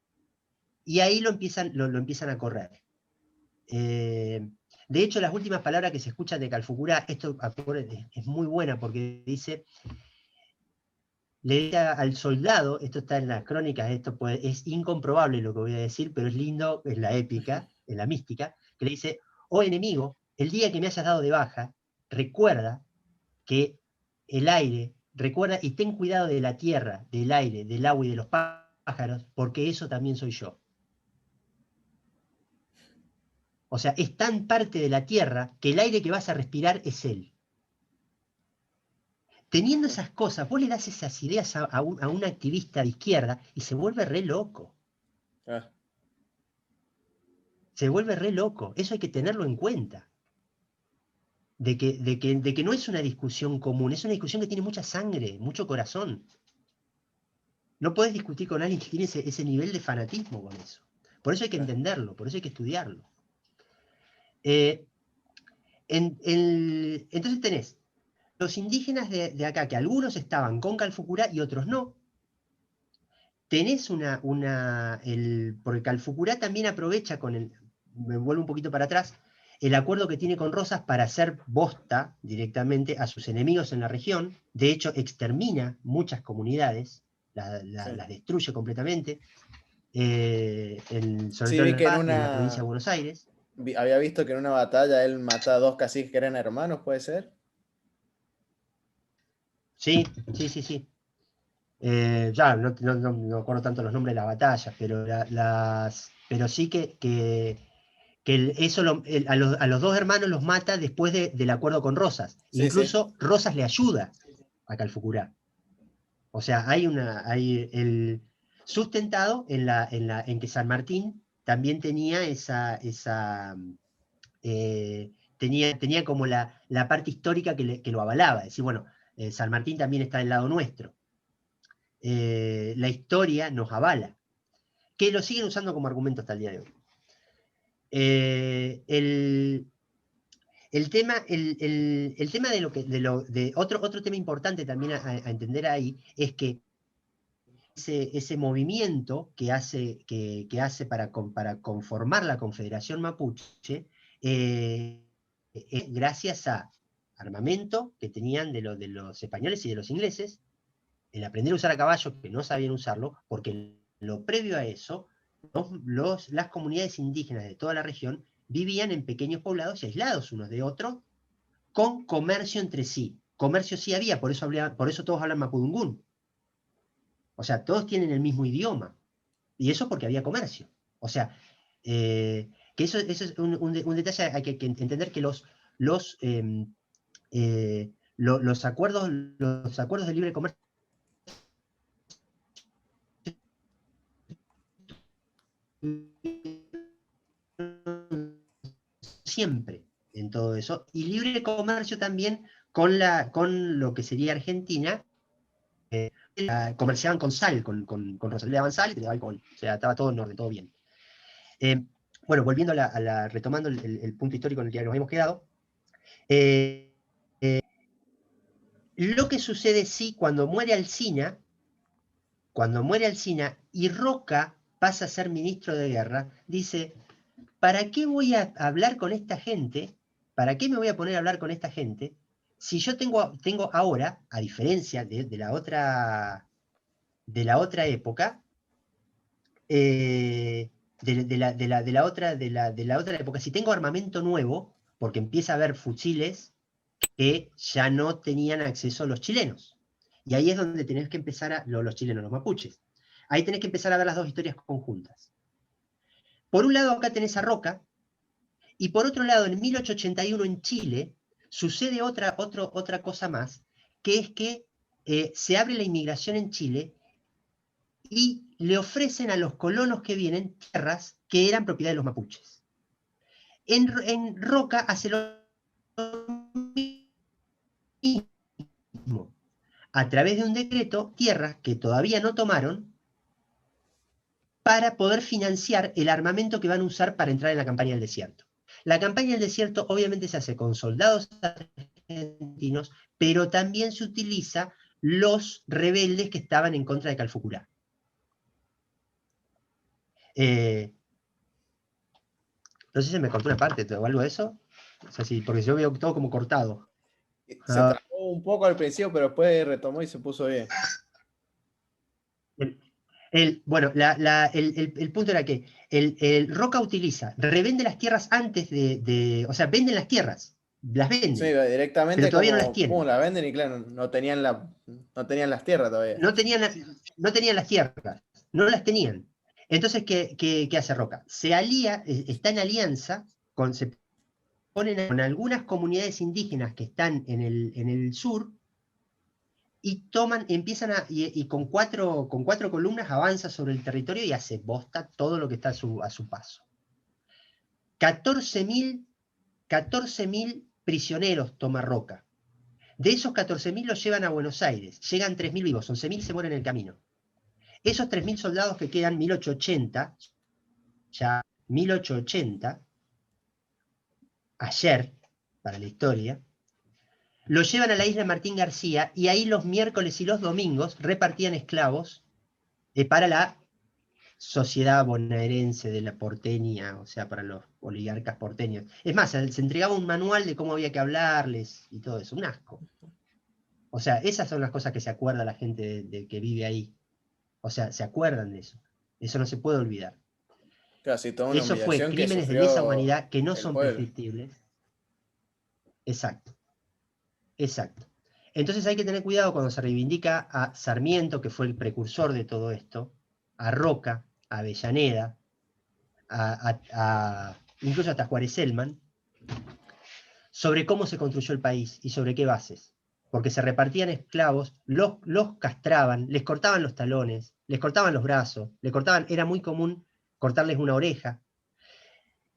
[SPEAKER 2] y ahí lo empiezan a correr. De hecho, las últimas palabras que se escuchan de Calfucurá, esto es muy buena porque dice, le dice al soldado, esto está en las crónicas, es incomprobable lo que voy a decir, pero es lindo, es la épica, es la mística, que le dice: oh enemigo, el día que me hayas dado de baja, recuerda que el aire, recuerda y ten cuidado de la tierra, del aire, del agua y de los pájaros, porque eso también soy yo. O sea, es tan parte de la tierra que el aire que vas a respirar es él. Teniendo esas cosas, vos le das esas ideas a un activista de izquierda y se vuelve re loco.
[SPEAKER 1] Ah.
[SPEAKER 2] Se vuelve re loco. Eso hay que tenerlo en cuenta. De que no es una discusión común, es una discusión que tiene mucha sangre, mucho corazón. No podés discutir con alguien que tiene ese nivel de fanatismo con eso. Por eso hay que entenderlo, por eso hay que estudiarlo. Entonces tenés los indígenas de acá, que algunos estaban con Calfucurá y otros no. Tenés porque Calfucurá también aprovecha me vuelvo un poquito para atrás, el acuerdo que tiene con Rosas para hacer bosta directamente a sus enemigos en la región. De hecho, extermina muchas comunidades, las destruye completamente, sobre todo en La Paz y en la provincia de Buenos Aires.
[SPEAKER 1] Había visto que en una batalla él mató a 2 caciques que eran hermanos, ¿puede ser?
[SPEAKER 2] Sí. Ya no acuerdo tanto los nombres de las batallas, pero sí que a los 2 hermanos los mata después del acuerdo con Rosas.
[SPEAKER 1] Sí,
[SPEAKER 2] Incluso
[SPEAKER 1] sí.
[SPEAKER 2] Rosas le ayuda a Calfucurá. O sea, hay el sustentado en que San Martín también tenía tenía como la parte histórica que lo avalaba. Es decir, bueno, San Martín también está del lado nuestro. La historia nos avala, que lo siguen usando como argumento hasta el día de hoy. El tema de otro tema importante también a entender ahí es que ese movimiento que hace para conformar la Confederación Mapuche es gracias a armamento que tenían de los españoles y de los ingleses, el aprender a usar a caballo, que no sabían usarlo, porque lo previo a eso, las comunidades indígenas de toda la región vivían en pequeños poblados y aislados unos de otros, con comercio entre sí. Comercio sí había, por eso todos hablan mapudungún. O sea, todos tienen el mismo idioma. Y eso porque había comercio. O sea, que eso es un detalle, hay que entender que los acuerdos de libre comercio siempre en todo eso, y libre comercio también con lo que sería Argentina. Comerciaban con sal, con Rosalía le daban sal y te daban alcohol. O sea, estaba todo en orden, todo bien. Bueno, volviendo retomando el punto histórico en el que nos habíamos quedado, lo que sucede sí cuando muere Alsina y Roca pasa a ser ministro de guerra, dice: ¿para qué voy a hablar con esta gente? ¿Para qué me voy a poner a hablar con esta gente si yo tengo ahora, a diferencia de la otra época, de la otra época, si tengo armamento nuevo, porque empieza a haber fusiles que ya no tenían acceso a los chilenos? Y ahí es donde tenés que empezar los chilenos, los mapuches. Ahí tenés que empezar a ver las dos historias conjuntas. Por un lado, acá tenés a Roca, y por otro lado, en 1881 en Chile, sucede otra cosa más, que es que se abre la inmigración en Chile y le ofrecen a los colonos que vienen tierras que eran propiedad de los mapuches. En Roca hace lo mismo. A través de un decreto, tierras que todavía no tomaron para poder financiar el armamento que van a usar para entrar en la campaña del desierto. La campaña del desierto obviamente se hace con soldados argentinos, pero también se utiliza los rebeldes que estaban en contra de Calfucurá. No sé si me cortó una parte o algo de eso. O sea, sí, porque yo veo todo como cortado.
[SPEAKER 1] Se trabó un poco al principio, pero después retomó y se puso bien.
[SPEAKER 2] Bueno, el punto era que el Roca utiliza, revende las tierras antes o sea, venden las tierras, las
[SPEAKER 1] Sí,
[SPEAKER 2] venden,
[SPEAKER 1] directamente
[SPEAKER 2] pero todavía no las
[SPEAKER 1] como pum,
[SPEAKER 2] tienen.
[SPEAKER 1] la venden y claro, no tenían las tierras todavía.
[SPEAKER 2] No tenían las tierras, no las tenían. Entonces, ¿qué hace Roca? Se alía, está en alianza, se ponen con algunas comunidades indígenas que están en el sur, y empiezan y con cuatro columnas avanza sobre el territorio y hace bosta todo lo que está a su paso. 14.000 prisioneros toma Roca. De esos 14.000 los llevan a Buenos Aires. Llegan 3.000 vivos, 11.000 se mueren en el camino. Esos 3.000 soldados que quedan 1880, ya 1880, ayer, para la historia, los llevan a la isla Martín García y ahí los miércoles y los domingos repartían esclavos para la sociedad bonaerense de la porteña, o sea, para los oligarcas porteños. Es más, se entregaba un manual de cómo había que hablarles y todo eso, un asco. O sea, esas son las cosas que se acuerda la gente de que vive ahí. O sea, se acuerdan de eso. Eso no se puede olvidar.
[SPEAKER 1] Casi toda una
[SPEAKER 2] Eso fue
[SPEAKER 1] humillación que
[SPEAKER 2] crímenes de lesa
[SPEAKER 1] sufrió
[SPEAKER 2] humanidad que no
[SPEAKER 1] el
[SPEAKER 2] son
[SPEAKER 1] pueblo.
[SPEAKER 2] prescriptibles. Exacto, exacto. Entonces hay que tener cuidado cuando se reivindica a Sarmiento, que fue el precursor de todo esto, a Roca, a Avellaneda, incluso hasta Juárez Selman, sobre cómo se construyó el país y sobre qué bases. Porque se repartían esclavos, los castraban, les cortaban los talones, les cortaban los brazos, era muy común cortarles una oreja.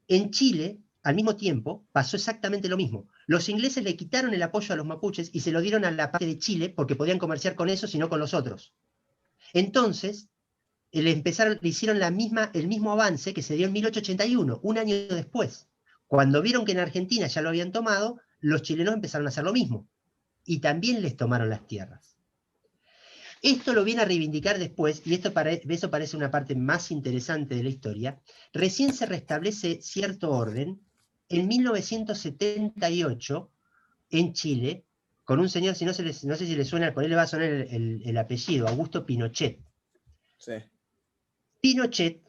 [SPEAKER 2] En Chile, al mismo tiempo, pasó exactamente lo mismo. Los ingleses le quitaron el apoyo a los mapuches y se lo dieron a la parte de Chile porque podían comerciar con eso y no con los otros. Entonces, le hicieron el mismo avance que se dio en 1881, un año después. Cuando vieron que en Argentina ya lo habían tomado, los chilenos empezaron a hacer lo mismo. Y también les tomaron las tierras. Esto lo viene a reivindicar después, y eso parece una parte más interesante de la historia. Recién se restablece cierto orden en 1978 en Chile, con un señor, no sé si le suena, por él le va a sonar el apellido, Augusto Pinochet.
[SPEAKER 1] Sí.
[SPEAKER 2] Pinochet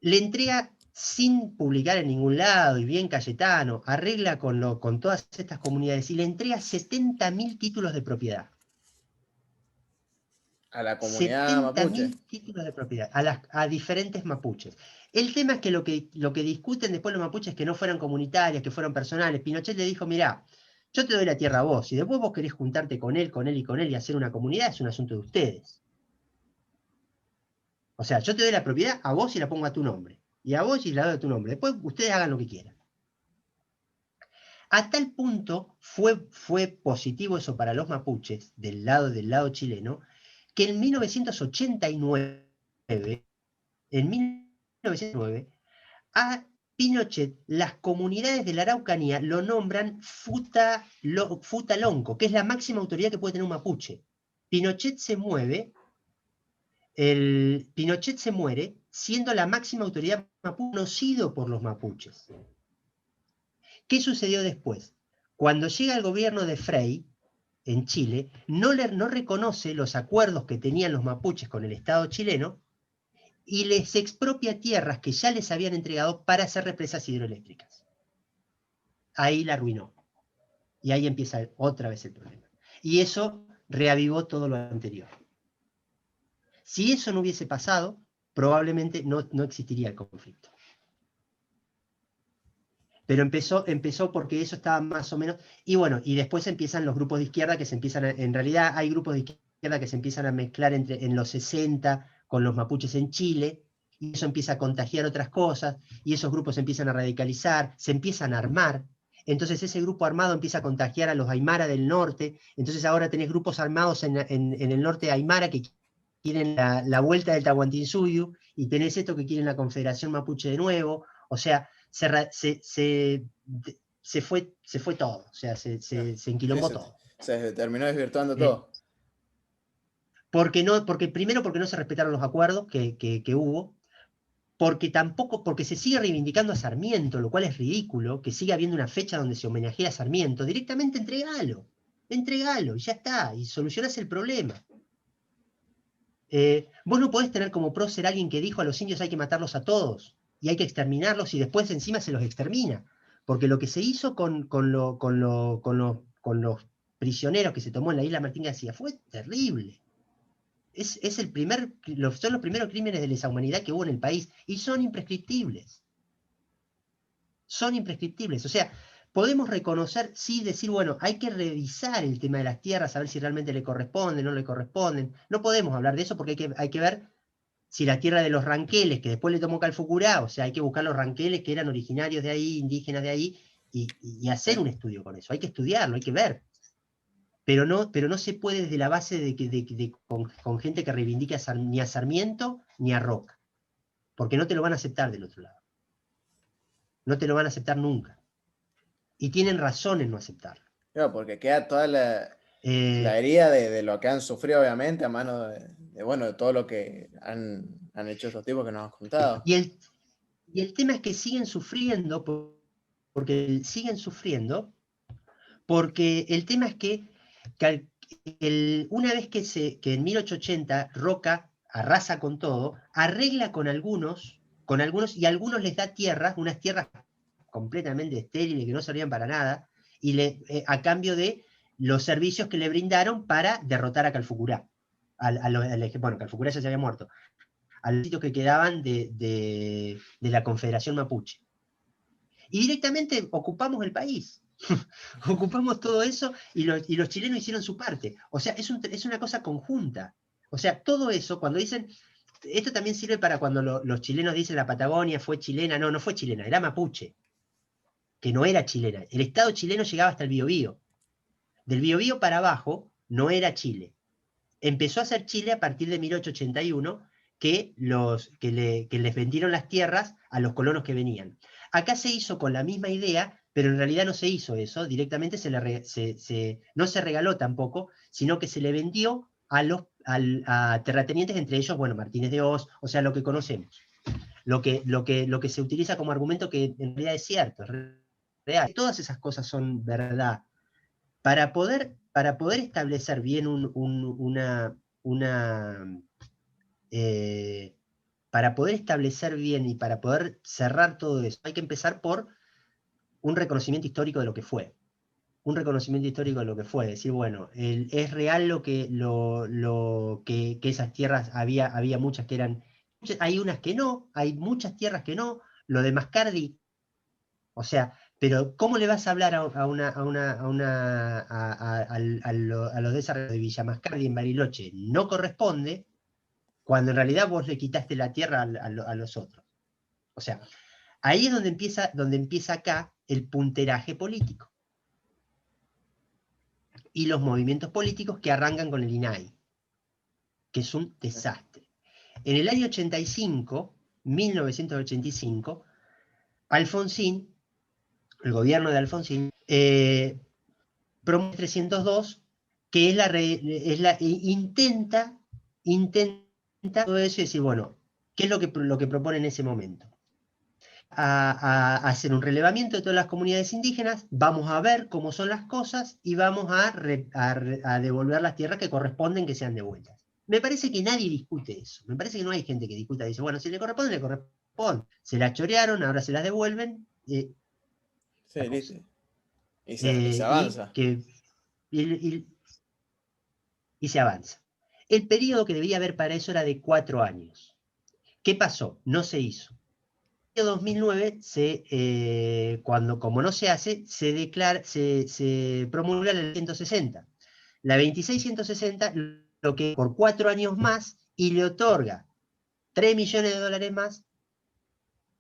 [SPEAKER 2] le entrega, sin publicar en ningún lado, y bien Cayetano, arregla con todas estas comunidades y le entrega 70.000 títulos de propiedad.
[SPEAKER 1] A la comunidad mapuche.
[SPEAKER 2] 70.000 títulos de propiedad a diferentes mapuches. El tema es que lo que discuten después los mapuches es que no fueran comunitarias, que fueran personales. Pinochet le dijo, mirá, yo te doy la tierra a vos, y después vos querés juntarte con él y hacer una comunidad, es un asunto de ustedes. O sea, yo te doy la propiedad a vos y la pongo a tu nombre. Y a vos y la doy a tu nombre. Después ustedes hagan lo que quieran. A tal punto fue positivo eso para los mapuches, del lado chileno, que en 1989, a Pinochet, las comunidades de la Araucanía lo nombran Futalonco, que es la máxima autoridad que puede tener un mapuche. Pinochet se muere siendo la máxima autoridad mapuche, conocido por los mapuches. ¿Qué sucedió después? Cuando llega el gobierno de Frei en Chile, no reconoce los acuerdos que tenían los mapuches con el Estado chileno y les expropia tierras que ya les habían entregado para hacer represas hidroeléctricas. Ahí la arruinó. Y ahí empieza otra vez el problema. Y eso reavivó todo lo anterior. Si eso no hubiese pasado, probablemente no existiría el conflicto. Pero empezó porque eso estaba más o menos, y bueno, y después empiezan los grupos de izquierda en realidad hay grupos de izquierda que se empiezan a mezclar en los 60 con los mapuches en Chile, y eso empieza a contagiar otras cosas, y esos grupos se empiezan a radicalizar, se empiezan a armar. Entonces ese grupo armado empieza a contagiar a los Aymara del norte, entonces ahora tenés grupos armados en el norte de Aymara que quieren la vuelta del Tahuantinsuyo, y tenés esto que quieren la Confederación Mapuche de nuevo, o sea, se fue todo, o sea, se enquilombó todo.
[SPEAKER 1] Se terminó desvirtuando
[SPEAKER 2] Eh,
[SPEAKER 1] todo.
[SPEAKER 2] Primero porque no se respetaron los acuerdos que hubo, porque se sigue reivindicando a Sarmiento, lo cual es ridículo, que siga habiendo una fecha donde se homenajea a Sarmiento. Directamente entregalo, y ya está, y solucionás el problema. Vos no podés tener como prócer alguien que dijo a los indios hay que matarlos a todos, y hay que exterminarlos, y después encima se los extermina. Porque lo que se hizo con los prisioneros que se tomó en la isla Martín García fue terrible. Son los primeros crímenes de lesa humanidad que hubo en el país, y son imprescriptibles. Son imprescriptibles. O sea, podemos reconocer, sí, decir, bueno, hay que revisar el tema de las tierras, a ver si realmente le corresponden, no le corresponden. No podemos hablar de eso porque hay que ver si la tierra de los ranqueles, que después le tomó Calfucurá, o sea, hay que buscar los ranqueles que eran originarios de ahí, indígenas de ahí, y hacer un estudio con eso. Hay que estudiarlo, hay que ver. Pero no se puede desde la base con gente que reivindique ni a Sarmiento ni a Roca, porque no te lo van a aceptar del otro lado. No te lo van a aceptar nunca. Y tienen razón en no aceptarlo.
[SPEAKER 1] Claro, porque queda toda la herida de lo que han sufrido, obviamente, a mano de todo lo que han hecho estos tipos que nos han contado.
[SPEAKER 2] Y el tema es que siguen sufriendo, porque el tema es que una vez que en 1880 Roca arrasa con todo, arregla con algunos, y a algunos les da tierras, unas tierras completamente estériles que no servían para nada, y a cambio de los servicios que le brindaron para derrotar a Calfucurá. Bueno, Calfucurá ya se había muerto, a los sitios que quedaban de la Confederación Mapuche. Y directamente ocupamos el país. Ocupamos todo eso y los chilenos hicieron su parte. O sea, es una cosa conjunta. O sea, todo eso, cuando dicen, esto también sirve para cuando los chilenos dicen la Patagonia fue chilena. No fue chilena, era mapuche, que no era chilena. El Estado chileno llegaba hasta el Biobío. Del Biobío para abajo no era Chile. Empezó a ser Chile a partir de 1881, que les vendieron las tierras a los colonos que venían. Acá se hizo con la misma idea, pero en realidad no se hizo eso, directamente no se regaló tampoco, sino que se le vendió a terratenientes, entre ellos, bueno, Martínez de Oz, o sea, lo que conocemos. Lo que se utiliza como argumento que en realidad es cierto, es real. Todas esas cosas son verdad. Para poder establecer bien para poder establecer bien y para poder cerrar todo eso, hay que empezar por un reconocimiento histórico de lo que fue. Un reconocimiento histórico de lo que fue. Decir, bueno, es real que esas tierras había muchas que eran. Hay unas que no, hay muchas tierras que no. Lo de Mascardi, o sea, pero ¿cómo le vas a hablar a los desarrollos de Villa Mascardi en Bariloche? No corresponde, cuando en realidad vos le quitaste la tierra a los otros. O sea, ahí es donde empieza acá el punteraje político. Y los movimientos políticos que arrancan con el INAI, que es un desastre. En el año 1985, Alfonsín, el gobierno de Alfonsín, promueve 302, que intenta todo eso y decir, bueno, ¿qué es lo que propone en ese momento? A hacer un relevamiento de todas las comunidades indígenas, vamos a ver cómo son las cosas y vamos a devolver las tierras que corresponden que sean devueltas. Me parece que nadie discute eso. Me parece que no hay gente que discuta. Dice, bueno, si le corresponde, le corresponde. Se las chorearon, ahora se las devuelven.
[SPEAKER 1] Sí, listo. Y se avanza.
[SPEAKER 2] Y se avanza. El periodo que debía haber para eso era de 4 años. ¿Qué pasó? No se hizo. En 2009, como no se hace, se promulga la ley 160. La 2660 lo que por 4 años más y le otorga $3 millones más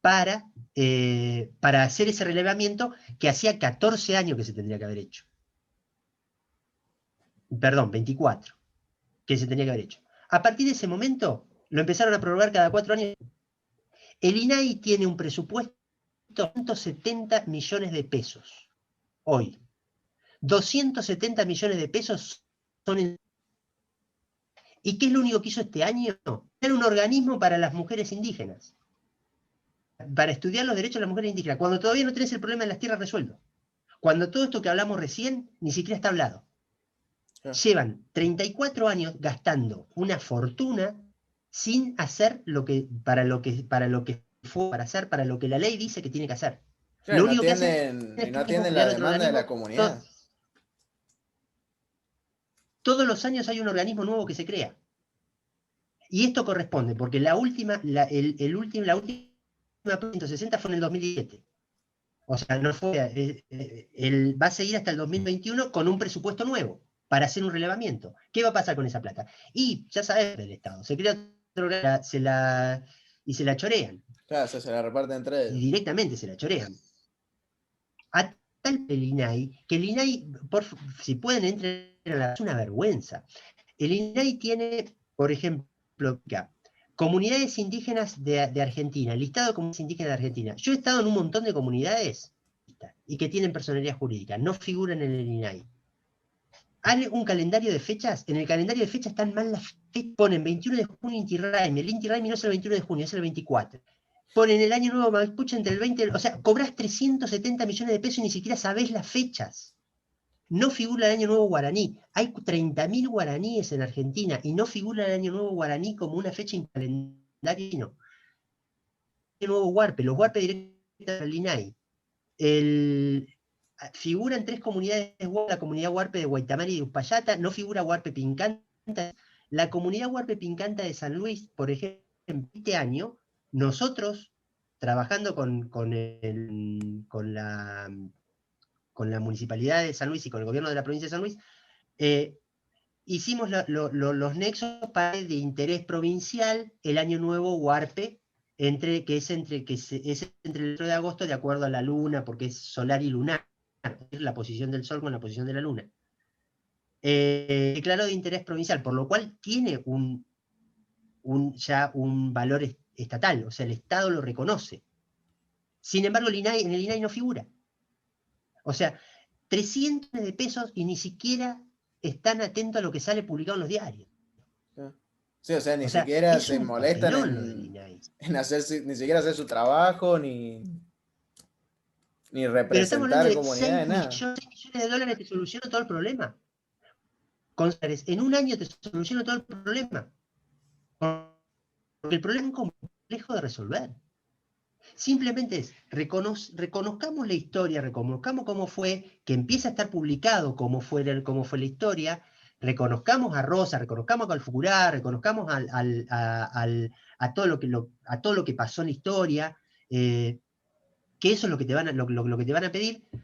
[SPEAKER 2] para hacer ese relevamiento que hacía 14 años que se tendría que haber hecho. Perdón, 24, que se tendría que haber hecho. A partir de ese momento, lo empezaron a prorrogar cada 4 años. El INAI tiene un presupuesto de 270 millones de pesos. Hoy. 270 millones de pesos son en... ¿Y qué es lo único que hizo este año? Era un organismo para las mujeres indígenas. Para estudiar los derechos de las mujeres indígenas, cuando todavía no tenés el problema de las tierras resuelto. Cuando todo esto que hablamos recién ni siquiera está hablado. Llevan 34 años gastando una fortuna sin hacer para lo que fue para hacer, para lo que la ley dice que tiene que hacer.
[SPEAKER 1] Claro,
[SPEAKER 2] Lo
[SPEAKER 1] no
[SPEAKER 2] único que hacen
[SPEAKER 1] y
[SPEAKER 2] es
[SPEAKER 1] no atienden la demanda de la comunidad.
[SPEAKER 2] Todos los años hay un organismo nuevo que se crea. Y esto corresponde, porque la última 160 fue en el 2017. O sea, no fue, va a seguir hasta el 2021 con un presupuesto nuevo para hacer un relevamiento. ¿Qué va a pasar con esa plata? Y ya sabes del Estado, se crea y se la chorean.
[SPEAKER 1] Claro, se la reparten entre ellos.
[SPEAKER 2] Y directamente se la chorean. A tal el INAI, que el INAI, si pueden entrar, es una vergüenza. El INAI tiene, por ejemplo, comunidades indígenas de Argentina, el listado de comunidades indígenas de Argentina. Yo he estado en un montón de comunidades y que tienen personalidad jurídica, no figuran en el INAI. Hay un calendario de fechas, en el calendario de fechas están mal las fechas, ponen 21 de junio Inti Raymi, el Inti Raymi no es el 21 de junio, es el 24. Ponen el año nuevo Mapuche entre el 20, o sea, cobrás 370 millones de pesos y ni siquiera sabés las fechas. No figura el año nuevo guaraní. Hay 30.000 guaraníes en Argentina y no figura el año nuevo guaraní como una fecha en calendario. El nuevo huarpe, los huarpes directos al INAI. Figuran 3 comunidades, la comunidad huarpe de Guaitamari y de Uspallata, no figura huarpe Pincanta. La comunidad huarpe Pincanta de San Luis, por ejemplo, este año, nosotros, trabajando con la Municipalidad de San Luis y con el gobierno de la provincia de San Luis, hicimos los nexos de interés provincial, el año nuevo huarpe, que es entre el 4 de agosto de acuerdo a la luna, porque es solar y lunar, es la posición del sol con la posición de la luna. Declarado de interés provincial, por lo cual tiene ya un valor estatal, o sea, el Estado lo reconoce. Sin embargo, en el INAI no figura. O sea, 300 de pesos y ni siquiera están atentos a lo que sale publicado en los diarios.
[SPEAKER 1] Sí, o sea, ni siquiera se molestan
[SPEAKER 2] en
[SPEAKER 1] hacer, ni siquiera hacer su trabajo, ni representar comunidades, nada.
[SPEAKER 2] 6 millones de dólares te soluciona todo el problema. En un año te soluciona todo el problema. Porque el problema es complejo de resolver. Simplemente es, reconozcamos la historia, reconozcamos cómo fue, que empieza a estar publicado cómo fue la historia, reconozcamos a Rosa, reconozcamos a Calfucurá, reconozcamos a todo lo que pasó en la historia, que eso es lo que te van a pedir. El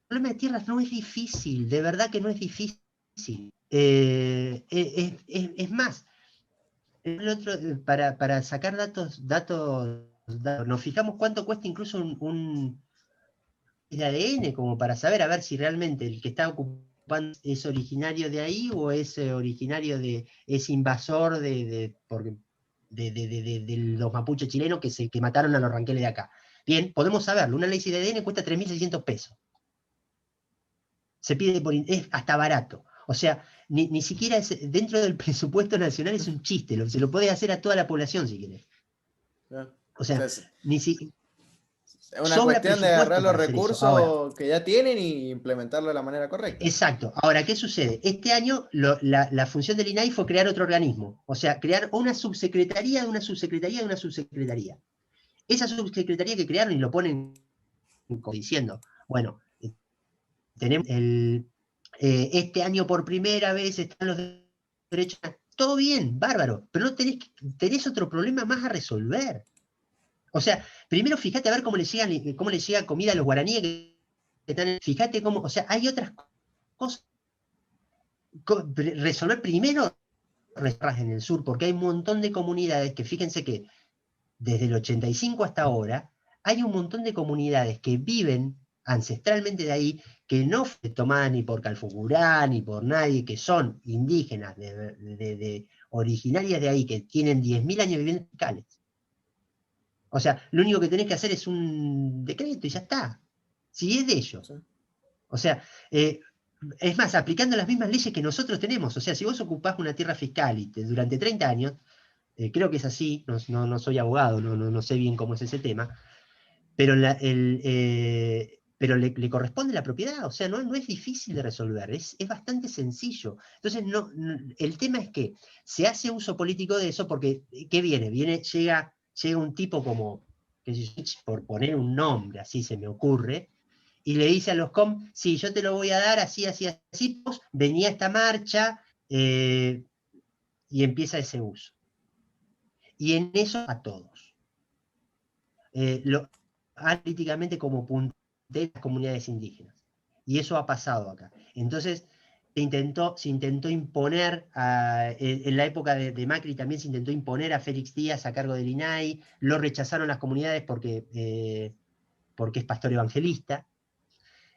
[SPEAKER 2] problema de tierras no es difícil, de verdad que no es difícil. Es más, para sacar datos, nos fijamos cuánto cuesta incluso un de ADN, como para saber a ver si realmente el que está ocupando es originario de ahí o es originario es invasor de los mapuches chilenos que mataron a los ranqueles de acá. Bien, podemos saberlo. Un análisis de ADN cuesta 3.600 pesos. Se pide es hasta barato. O sea, ni siquiera dentro del presupuesto nacional es un chiste. Se lo puede hacer a toda la población si querés. O sea, ni siquiera.
[SPEAKER 1] Es una cuestión de agarrar los recursos que ya tienen y implementarlo de la manera correcta.
[SPEAKER 2] Exacto. Ahora, ¿qué sucede? Este año la función del INAI fue crear otro organismo. O sea, crear una subsecretaría de una subsecretaría de una subsecretaría. Esa subsecretaría que crearon y lo ponen diciendo, bueno, tenemos este año por primera vez están los derechos. Todo bien, bárbaro, pero no tenés otro problema más a resolver. O sea, primero fíjate a ver cómo le llega comida a los guaraníes que están. Fíjate cómo, o sea, hay otras cosas. resolver primero en el sur, porque hay un montón de comunidades que, fíjense que desde el 85 hasta ahora, hay un montón de comunidades que viven ancestralmente de ahí, que no fue tomada ni por Calfucurá, ni por nadie, que son indígenas, originarias de ahí, que tienen 10.000 años viviendo en Cales. O sea, lo único que tenés que hacer es un decreto y ya está. Si es de ellos.
[SPEAKER 1] Sí.
[SPEAKER 2] O sea, es más, aplicando las mismas leyes que nosotros tenemos. O sea, si vos ocupás una tierra fiscal y durante 30 años, creo que es así, no soy abogado, no sé bien cómo es ese tema, pero, pero le corresponde la propiedad, o sea, no es difícil de resolver, es bastante sencillo. Entonces, el tema es que se hace uso político de eso porque, ¿qué viene? Llega un tipo como, por poner un nombre, así se me ocurre, y le dice a los COM, sí, yo te lo voy a dar así, así, así, vos venía a esta marcha, y empieza ese uso. Y en eso a todos. Políticamente como punteras de las comunidades indígenas. Y eso ha pasado acá. Entonces, se intentó imponer, en la época de Macri también se intentó imponer a Félix Díaz a cargo del INAI, lo rechazaron las comunidades porque es pastor evangelista,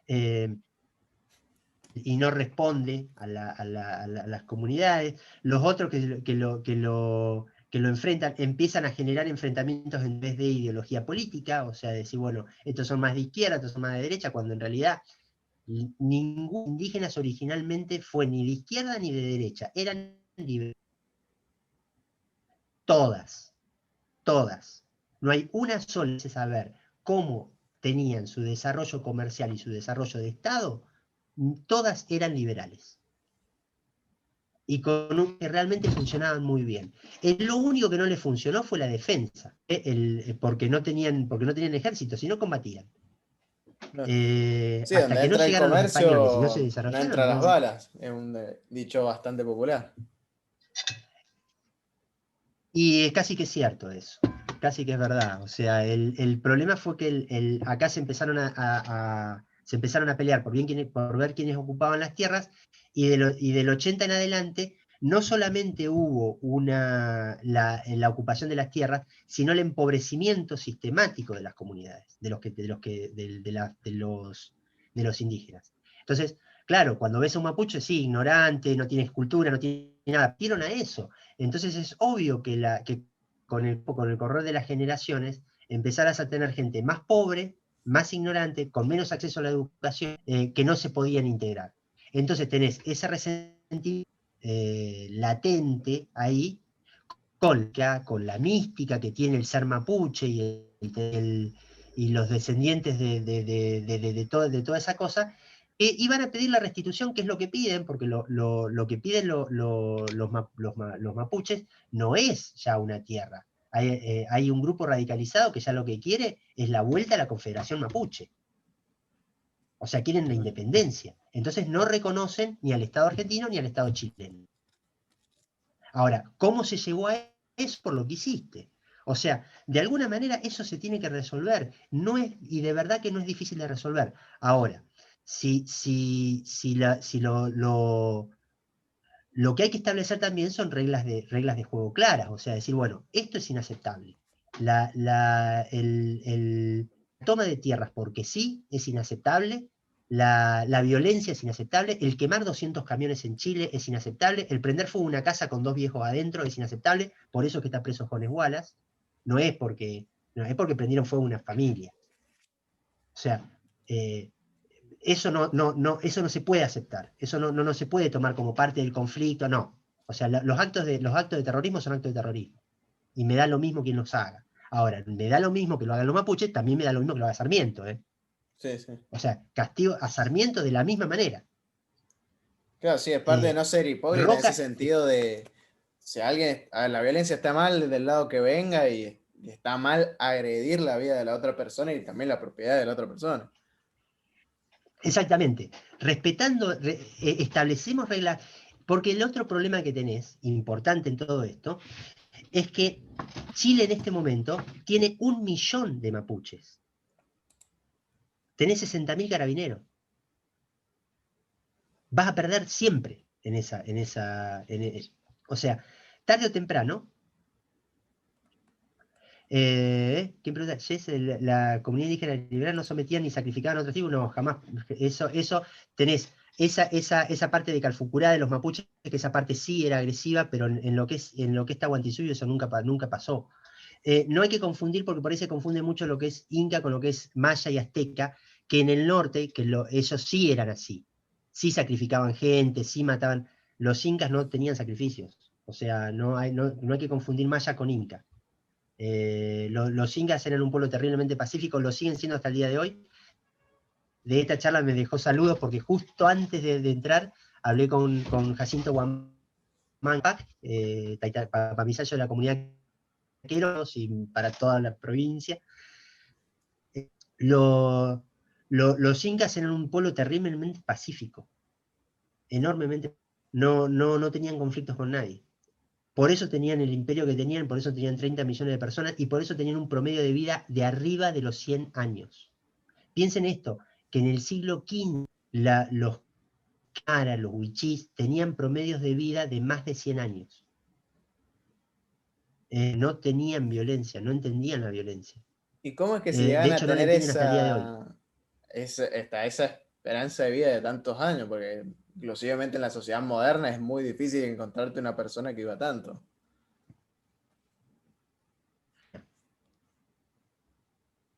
[SPEAKER 2] y no responde a las comunidades. Los otros que lo enfrentan, empiezan a generar enfrentamientos en vez de ideología política, o sea, decir, bueno, estos son más de izquierda, estos son más de derecha, cuando en realidad ningún indígena originalmente fue ni de izquierda ni de derecha, eran libres. Todas. No hay una sola de saber cómo tenían su desarrollo comercial y su desarrollo de Estado, todas eran liberales. Y que realmente funcionaban muy bien. Lo único que no les funcionó fue la defensa, porque no tenían ejército, si no combatían.
[SPEAKER 1] No. Sí,
[SPEAKER 2] Hasta
[SPEAKER 1] donde
[SPEAKER 2] que no
[SPEAKER 1] entra el
[SPEAKER 2] llegaron los españoles y no se
[SPEAKER 1] comercio, no
[SPEAKER 2] desarrollaron,
[SPEAKER 1] entran las
[SPEAKER 2] no.
[SPEAKER 1] balas. Es un dicho bastante popular.
[SPEAKER 2] Y casi que es cierto eso, casi que es verdad. O sea, el problema fue que acá se empezaron se empezaron a pelear por ver quiénes ocupaban las tierras, y del 80 en adelante no solamente hubo la ocupación de las tierras, sino el empobrecimiento sistemático de las comunidades, de los indígenas. Entonces, claro, cuando ves a un mapuche, sí, ignorante, no tiene cultura, no tiene nada, vieron a eso. Entonces es obvio que con el correr de las generaciones empezarás a tener gente más pobre, más ignorante, con menos acceso a la educación, que no se podían integrar. Entonces tenés ese resentimiento latente ahí, con la mística que tiene el ser mapuche y los descendientes de toda esa cosa, iban a pedir la restitución, que es lo que piden, porque lo que piden los mapuches no es ya una tierra. Hay un grupo radicalizado que ya lo que quiere es la vuelta a la Confederación Mapuche. O sea, quieren la independencia. Entonces no reconocen ni al Estado argentino ni al Estado chileno. Ahora, ¿cómo se llegó a eso? Por lo que hiciste. O sea, de alguna manera eso se tiene que resolver. Y de verdad que no es difícil de resolver. Ahora, lo que hay que establecer también son reglas de juego claras. O sea, decir, bueno, esto es inaceptable. La toma de tierras porque sí es inaceptable. La violencia es inaceptable, el quemar 200 camiones en Chile es inaceptable, el prender fuego a una casa con 2 viejos adentro es inaceptable, por eso es que está preso Jones Wallace, es porque prendieron fuego a una familia. O sea, eso no se puede aceptar, eso no se puede tomar como parte del conflicto, no. O sea, los actos de terrorismo son actos de terrorismo, y me da lo mismo quien los haga. Ahora, me da lo mismo que lo hagan los mapuches, también me da lo mismo que lo haga Sarmiento, ¿eh?
[SPEAKER 1] Sí, sí.
[SPEAKER 2] O sea, castigo a Sarmiento de la misma manera.
[SPEAKER 1] Claro, sí, es parte de no ser hipócrita en ese
[SPEAKER 2] Roca,
[SPEAKER 1] sentido de si alguien, a ver, la violencia está mal del lado que venga y está mal agredir la vida de la otra persona y también la propiedad de la otra persona.
[SPEAKER 2] exactamente, respetando, establecemos reglas, porque el otro problema que tenés, importante en todo esto, es que Chile en este momento tiene 1 millón de mapuches. Tenés 60.000 carabineros. Vas a perder siempre. o sea, tarde o temprano. ¿Quién pregunta? Jess, la comunidad indígena liberal no sometían ni sacrificaban a otros tribus, no, jamás. Eso tenés esa parte de Calfucurá de los mapuches, que esa parte sí era agresiva, pero en lo que es Tahuantinsuyo eso nunca pasó. No hay que confundir, porque por ahí se confunde mucho lo que es Inca con lo que es Maya y Azteca, que en el norte, ellos sí eran así. Sí sacrificaban gente, sí mataban. Los incas no tenían sacrificios. O sea, no hay que confundir Maya con Inca. Los incas eran un pueblo terriblemente pacífico, lo siguen siendo hasta el día de hoy. De esta charla me dejó saludos porque justo antes de entrar hablé con Jacinto Huamán, papamisayo de la comunidad Queros y para toda la provincia. Los incas eran un pueblo terriblemente pacífico, enormemente. No tenían conflictos con nadie. Por eso tenían el imperio que tenían, por eso tenían 30 millones de personas y por eso tenían un promedio de vida de arriba de los 100 años. Piensen esto, que en el siglo XV los Kara, los Huichís, tenían promedios de vida de más de 100 años. No tenían violencia, no entendían la violencia.
[SPEAKER 1] ¿Y cómo es que se
[SPEAKER 2] De
[SPEAKER 1] llegan a
[SPEAKER 2] hecho, no la
[SPEAKER 1] tener
[SPEAKER 2] entienden hasta el día de hoy.
[SPEAKER 1] esa esperanza de vida de tantos años? Porque inclusivamente en la sociedad moderna es muy difícil encontrarte una persona que viva tanto.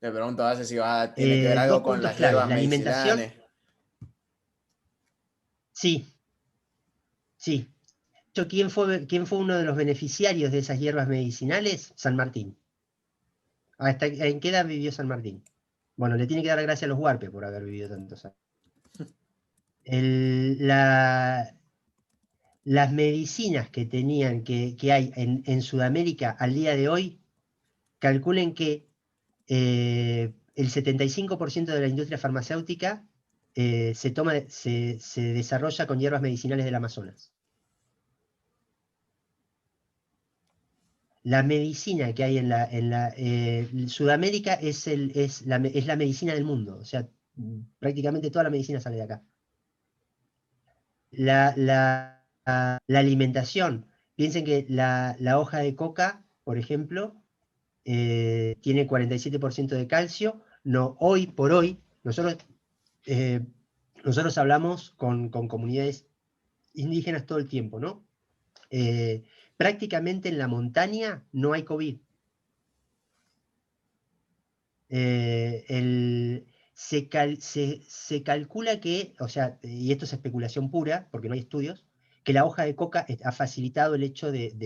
[SPEAKER 1] Me pregunto a veces si tiene que ver algo
[SPEAKER 2] Dos
[SPEAKER 1] con
[SPEAKER 2] puntos
[SPEAKER 1] las
[SPEAKER 2] claves,
[SPEAKER 1] hierbas
[SPEAKER 2] la alimentación.
[SPEAKER 1] medicinales.
[SPEAKER 2] Sí. ¿Quién fue uno de los beneficiarios de esas hierbas medicinales? San Martín. ¿En qué edad vivió San Martín? Bueno, le tiene que dar gracias a los huarpes por haber vivido tantos años. Las medicinas que hay en Sudamérica al día de hoy, calculen que el 75% de la industria farmacéutica se desarrolla con hierbas medicinales del Amazonas. La medicina que hay en Sudamérica es la medicina del mundo, o sea, prácticamente toda la medicina sale de acá. La alimentación, piensen que la hoja de coca, por ejemplo, tiene 47% de calcio. No, hoy por hoy, nosotros hablamos con comunidades indígenas todo el tiempo, ¿no? Prácticamente en la montaña no hay COVID. Se calcula que, o sea, y esto es especulación pura, porque no hay estudios, que la hoja de coca ha facilitado el hecho de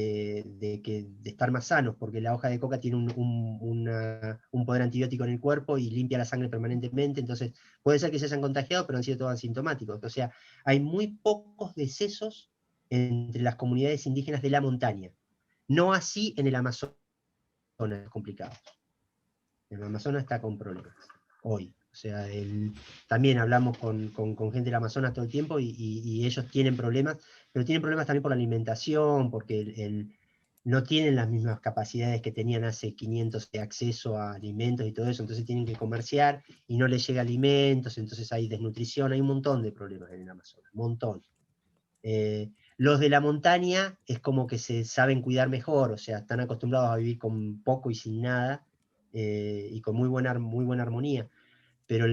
[SPEAKER 2] estar más sanos, porque la hoja de coca tiene un poder antibiótico en el cuerpo y limpia la sangre permanentemente, entonces puede ser que se hayan contagiado, pero han sido todos asintomáticos. O sea, hay muy pocos decesos entre las comunidades indígenas de la montaña. No así en el Amazonas, es complicado. El Amazonas está con problemas, hoy. O sea, también hablamos con gente del Amazonas todo el tiempo y ellos tienen problemas, pero tienen problemas también por la alimentación, porque no tienen las mismas capacidades que tenían hace 500 de acceso a alimentos y todo eso, entonces tienen que comerciar y no les llega alimentos, entonces hay desnutrición, hay un montón de problemas en el Amazonas, un montón. Los de la montaña es como que se saben cuidar mejor, o sea, están acostumbrados a vivir con poco y sin nada, y con muy buena armonía, pero el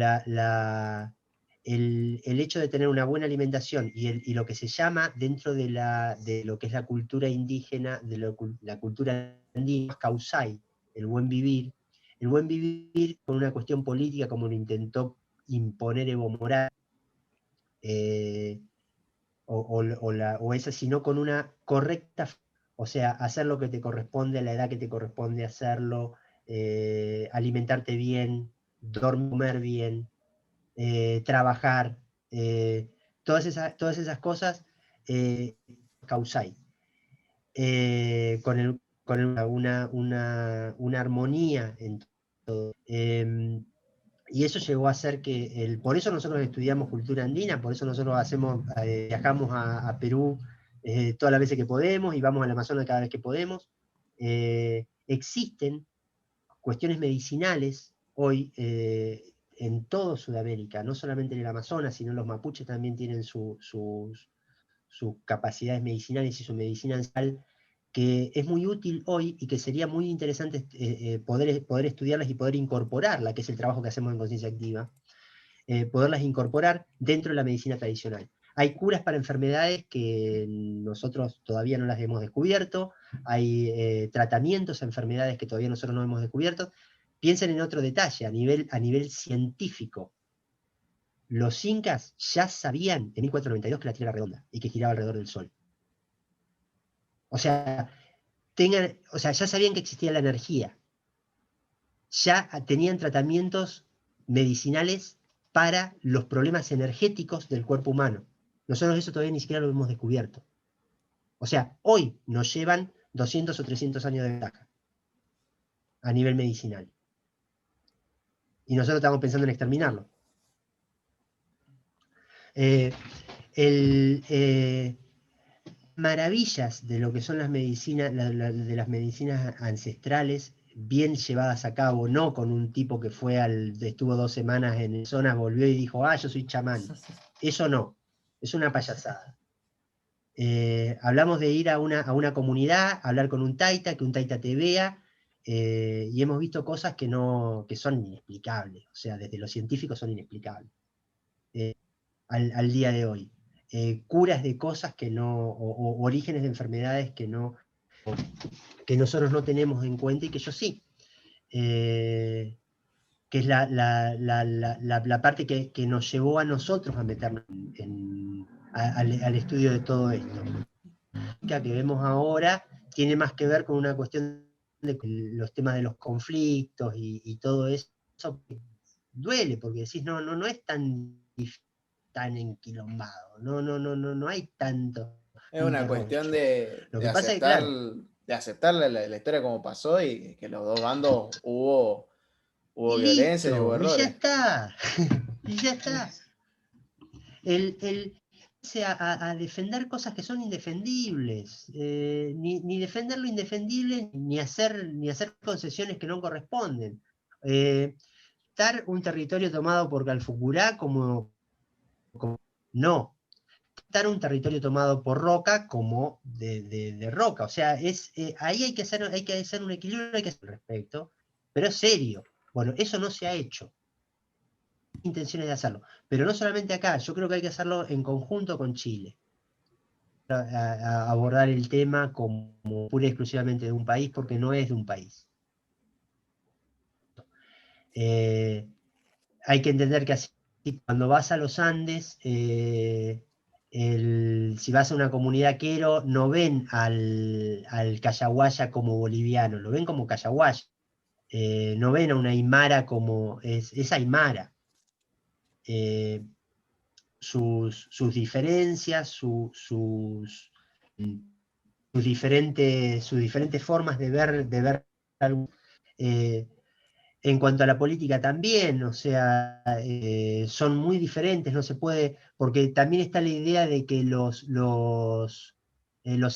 [SPEAKER 2] hecho de tener una buena alimentación y lo que se llama dentro de lo que es la cultura indígena, la cultura andina, causai, el buen vivir con una cuestión política como lo intentó imponer Evo Morales, o esa, sino con una correcta, o sea, hacer lo que te corresponde a la edad que te corresponde hacerlo, alimentarte bien, dormir, comer bien, trabajar, todas esas cosas, causai, con una armonía en todo. Y eso llegó a ser que, por eso nosotros estudiamos cultura andina, por eso nosotros viajamos a Perú todas las veces que podemos y vamos al Amazonas cada vez que podemos. Existen cuestiones medicinales hoy en todo Sudamérica, no solamente en el Amazonas, sino los mapuches también tienen sus sus capacidades medicinales y su medicina ancestral, que es muy útil hoy y que sería muy interesante poder estudiarlas y poder incorporarla, que es el trabajo que hacemos en Conciencia Activa, poderlas incorporar dentro de la medicina tradicional. Hay curas para enfermedades que nosotros todavía no las hemos descubierto, hay tratamientos a enfermedades que todavía nosotros no hemos descubierto. Piensen en otro detalle, a nivel científico. Los incas ya sabían en 1492 que la Tierra era redonda y que giraba alrededor del Sol. O sea, ya sabían que existía la energía. Ya tenían tratamientos medicinales para los problemas energéticos del cuerpo humano. Nosotros eso todavía ni siquiera lo hemos descubierto. O sea, hoy nos llevan 200 o 300 años de ventaja a nivel medicinal. Y nosotros estamos pensando en exterminarlo. Maravillas de lo que son las medicinas, de las medicinas ancestrales, bien llevadas a cabo, no con un tipo que estuvo 2 semanas en zonas, volvió y dijo, yo soy chamán. Eso no, es una payasada. Hablamos de ir a una comunidad, hablar con un taita, que un taita te vea, y hemos visto cosas que son inexplicables, o sea, desde lo científico son inexplicables, al día de hoy. Curas de cosas o orígenes de enfermedades que nosotros no tenemos en cuenta y que yo sí. Que es la parte que nos llevó a nosotros a meternos al estudio de todo esto. Que vemos ahora tiene más que ver con una cuestión de los temas de los conflictos y todo eso, que duele, porque decís, no es tan enquilombado, no hay tanto.
[SPEAKER 1] Es una cuestión de
[SPEAKER 2] aceptar,
[SPEAKER 1] la historia como pasó y que los dos bandos hubo violencia y hubo errores.
[SPEAKER 2] Y ya está. Y ya está. A defender cosas que son indefendibles, ni defender lo indefendible, ni hacer concesiones que no corresponden. Dar un territorio tomado por Calfucurá como no. Dar un territorio tomado por Roca como de Roca. O sea, ahí hay que hacer un equilibrio, hay que hacer al respecto, pero es serio. Bueno, eso no se ha hecho. Intenciones de hacerlo, pero no solamente acá, yo creo que hay que hacerlo en conjunto con Chile, a abordar el tema como pura y exclusivamente de un país, porque no es de un país. Hay que entender que así, cuando vas a los Andes, si vas a una comunidad quero, no ven al cayaguaya como boliviano, lo ven como cayaguaya, no ven a una aymara como es aymara. Sus diferencias, sus diferentes formas de ver algo. En cuanto a la política también, o sea, son muy diferentes, no se puede, porque también está la idea de que los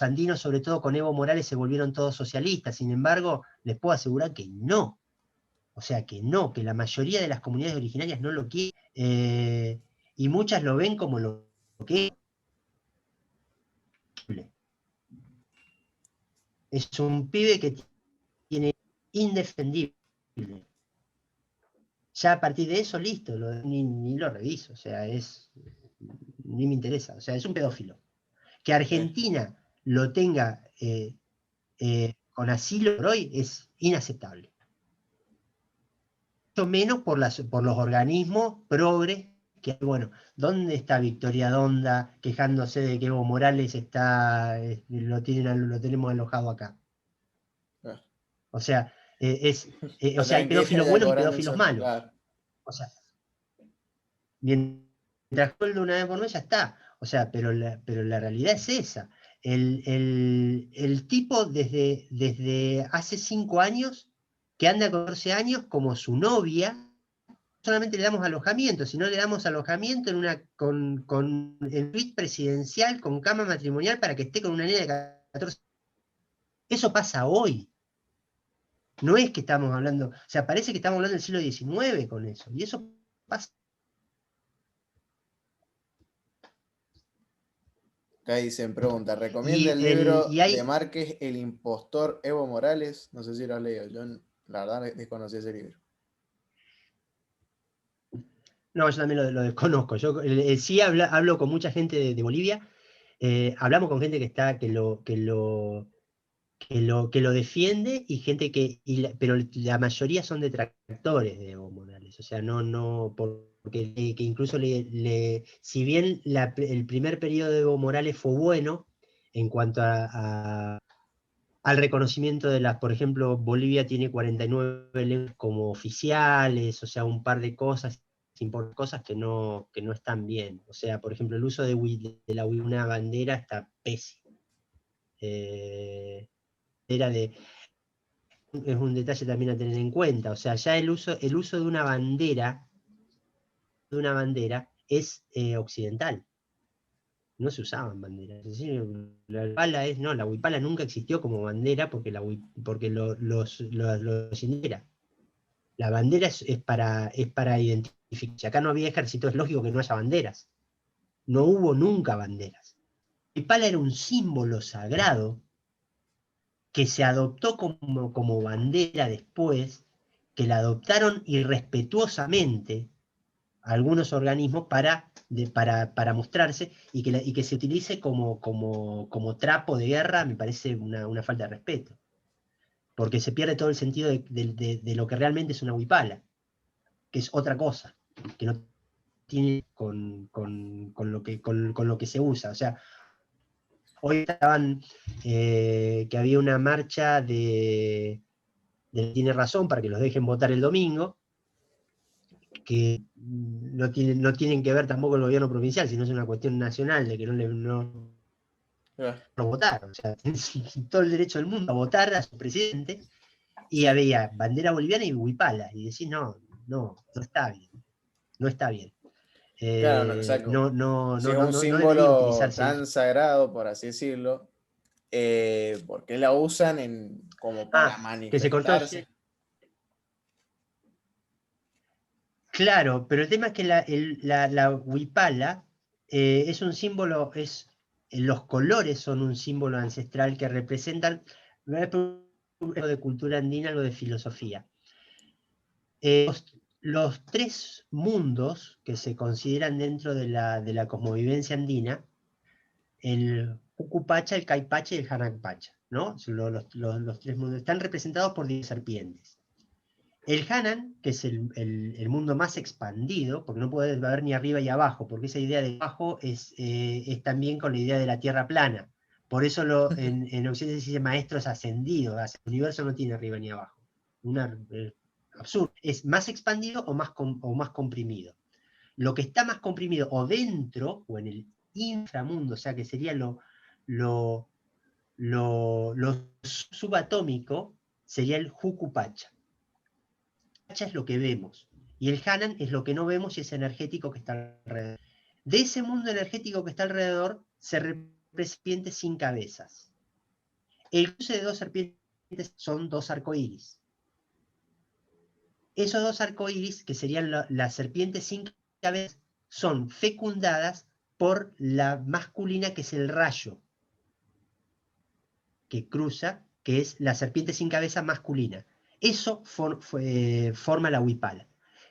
[SPEAKER 2] andinos, sobre todo con Evo Morales, se volvieron todos socialistas. Sin embargo, les puedo asegurar que no. O sea, que no, que la mayoría de las comunidades originarias no lo quieren. Y muchas lo ven como lo que es un pibe que tiene indefendible. Ya a partir de eso, listo, ni lo reviso, o sea, ni me interesa, o sea, es un pedófilo. Que Argentina lo tenga con asilo por hoy es inaceptable. Mucho menos por los organismos progres. Que, bueno, ¿dónde está Victoria Donda quejándose de que Evo Morales lo tenemos alojado acá? O sea, hay pedófilos buenos y pedófilos malos. Claro. O sea, mientras de una vez por mes ya está. O sea, pero la realidad es esa. El tipo desde hace 5 años, que anda con 14 años como su novia, solamente le damos alojamiento, sino le damos alojamiento con el suite presidencial, con cama matrimonial para que esté con una niña de 14 años. Eso pasa hoy. No es que estamos hablando, o sea, parece que estamos hablando del siglo XIX con eso, y eso pasa.
[SPEAKER 1] Acá dicen, pregunta, ¿recomienda el libro de Márquez, El impostor, Evo Morales? No sé si lo has leído, yo la verdad desconocí ese libro.
[SPEAKER 2] No, yo también lo desconozco. Yo sí hablo con mucha gente de Bolivia. Hablamos con gente que lo defiende y gente pero la mayoría son detractores de Evo Morales. O sea, no, porque que incluso si bien el primer periodo de Evo Morales fue bueno en cuanto al reconocimiento de por ejemplo, Bolivia tiene 49 lenguas como oficiales, o sea, un par de cosas que no están bien. O sea, por ejemplo, el uso de una bandera está pésimo. Es un detalle también a tener en cuenta. O sea, ya el uso de una bandera es occidental. No se usaban banderas. Es decir, la huipala nunca existió como bandera porque los indígenas. La bandera es para identificar. Si acá no había ejército, es lógico que no haya banderas. No hubo nunca banderas. La huipala era un símbolo sagrado que se adoptó como bandera después, que la adoptaron irrespetuosamente algunos organismos para mostrarse y que se utilice como trapo de guerra, me parece una falta de respeto. Porque se pierde todo el sentido de lo que realmente es una huipala, que es otra cosa, que no tiene con lo que se usa. O sea, hoy estaban que había una marcha Tiene Razón para que los dejen votar el domingo, que no tienen que ver tampoco el gobierno provincial, sino es una cuestión nacional de que no votar. O sea, tienen todo el derecho del mundo a votar a su presidente, y había bandera boliviana y huipala, y decís, no está bien, no está bien.
[SPEAKER 1] Claro, no, exacto. Si es un
[SPEAKER 2] No debería
[SPEAKER 1] símbolo
[SPEAKER 2] utilizarse
[SPEAKER 1] tan sagrado, por así decirlo, ¿por qué la usan como para
[SPEAKER 2] que se cortó.
[SPEAKER 1] manifestarse?
[SPEAKER 2] Claro, pero el tema es que la huipala es un símbolo, los colores son un símbolo ancestral que representan algo de cultura andina, algo de filosofía. Los tres mundos que se consideran dentro de la cosmovivencia andina, el Hucupacha, el Caipacha y el Hanakpacha, ¿no? Los tres mundos están representados por 10 serpientes. El Hanan, que es el mundo más expandido, porque no puede haber ni arriba y abajo, porque esa idea de abajo es también con la idea de la tierra plana. Por eso en Occidente se dice maestros ascendidos. El universo no tiene arriba ni abajo. Absurdo. Es más expandido o más comprimido. Lo que está más comprimido o dentro, o en el inframundo, o sea que sería lo subatómico, sería el Hucupacha. Es lo que vemos, y el Hanan es lo que no vemos y es energético que está alrededor. De ese mundo energético que está alrededor se representa sin cabezas. El cruce de dos serpientes son dos arcoíris. Esos dos arcoíris, que serían las serpientes sin cabezas, son fecundadas por la masculina, que es el rayo que cruza, que es la serpiente sin cabeza masculina. Eso forma la huipala.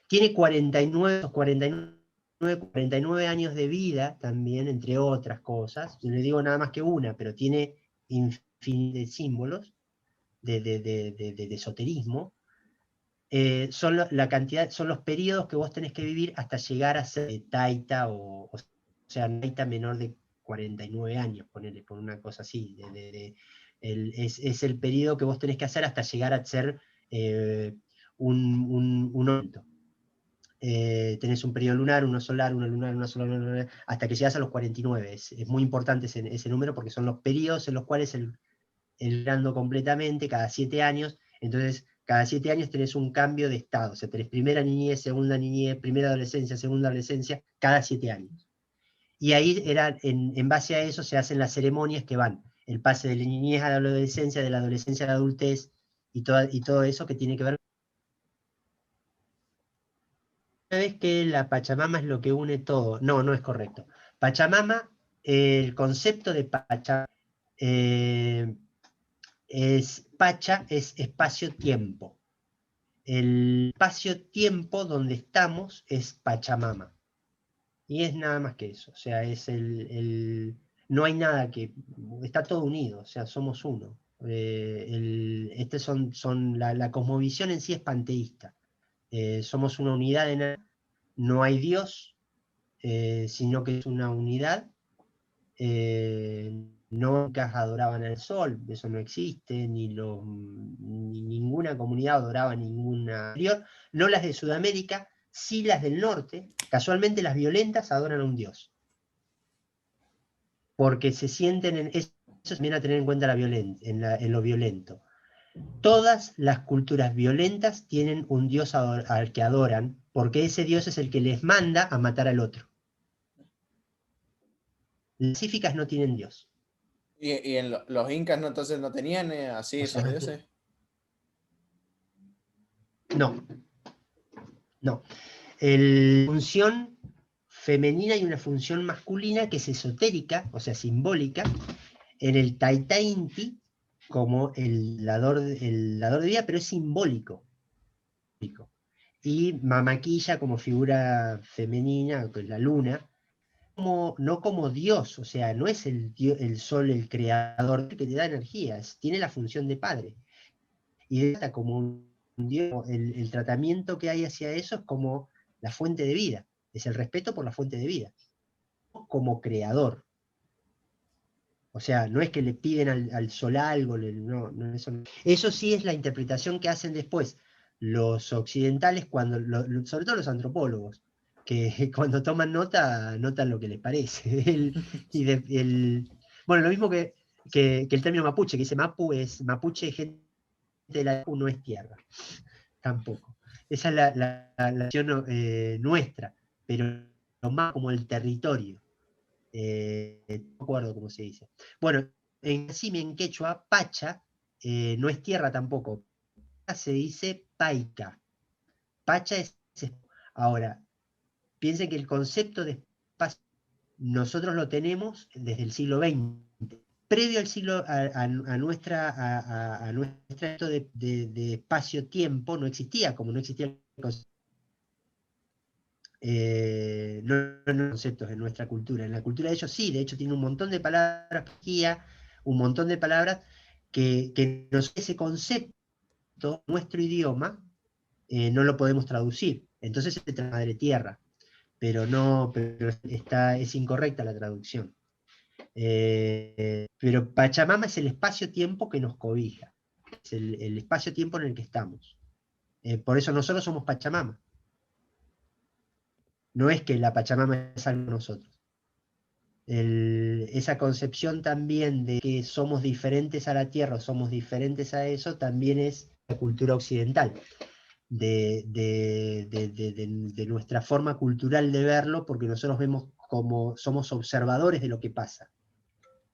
[SPEAKER 2] Tiene 49 años de vida también, entre otras cosas. No le digo nada más que una, pero tiene infinidad de símbolos de esoterismo. Son los periodos que vos tenés que vivir hasta llegar a ser taita, o sea, taita menor de 49 años, ponele, por una cosa así. Es el periodo que vos tenés que hacer hasta llegar a ser un adulto. Tenés un periodo lunar, uno solar, uno lunar, una solar, hasta que llegas a los 49. Es muy importante ese número, porque son los periodos en los cuales el grando completamente cada 7 años. Entonces, cada 7 años tenés un cambio de estado. O sea, tenés primera niñez, segunda niñez, primera adolescencia, segunda adolescencia, cada 7 años. Y ahí en base a eso se hacen las ceremonias que van el pase de la niñez a la adolescencia, de la adolescencia a la adultez, y todo eso que tiene que ver. Una vez que la Pachamama es lo que une todo. No, no es correcto. Pachamama el concepto de Pacha Pacha es espacio-tiempo. El espacio-tiempo donde estamos es Pachamama. Y es nada más que eso. O sea, es no hay nada que... Está todo unido, o sea, somos uno. La cosmovisión en sí es panteísta. Somos una unidad de nada. No hay Dios, sino que es una unidad. Nunca adoraban al sol, eso no existe, ni ninguna comunidad adoraba ninguna anterior, no las de Sudamérica, sí las del norte. Casualmente las violentas adoran a un dios, porque se sienten eso también a tener en cuenta en lo violento. Todas las culturas violentas tienen un dios al que adoran, porque ese dios es el que les manda a matar al otro. Las pacíficas no tienen dios.
[SPEAKER 1] ¿Y en los incas entonces no tenían así esos dioses?
[SPEAKER 2] No. La función femenina y una función masculina que es esotérica, o sea, simbólica, en el Taita Inti, como el dador de vida, pero es simbólico. Y Mamaquilla como figura femenina, que es la luna, no como Dios, o sea, no es el sol el creador que te da energía, tiene la función de padre. Y trata como un Dios, el tratamiento que hay hacia eso es como la fuente de vida, es el respeto por la fuente de vida, como creador. O sea, no es que le piden al sol algo, no, eso sí es la interpretación que hacen después los occidentales, sobre todo los antropólogos, que cuando toman nota, notan lo que les parece. Bueno, lo mismo que el término mapuche, que dice mapuche, gente de la no es tierra, tampoco. Esa es la acción nuestra, pero más como el territorio. No acuerdo cómo se dice. Bueno, en quechua, Pacha no es tierra tampoco. Se dice Paica. Pacha es... Ahora, piensen que el concepto de espacio nosotros lo tenemos desde el siglo XX. Previo al siglo, a nuestra esto de espacio-tiempo no existía, como no existía el concepto. No conceptos en nuestra cultura. En la cultura de ellos sí, de hecho tiene un montón de palabras, un montón de palabras que ese concepto, nuestro idioma, no lo podemos traducir. Entonces es madre tierra, pero es incorrecta la traducción. Pero Pachamama es el espacio-tiempo que nos cobija, es el espacio-tiempo en el que estamos. Por eso nosotros somos Pachamama. No es que la Pachamama es algo de nosotros. Esa concepción también de que somos diferentes a la tierra, somos diferentes a eso, también es la cultura occidental, de nuestra forma cultural de verlo, porque nosotros vemos como somos observadores de lo que pasa.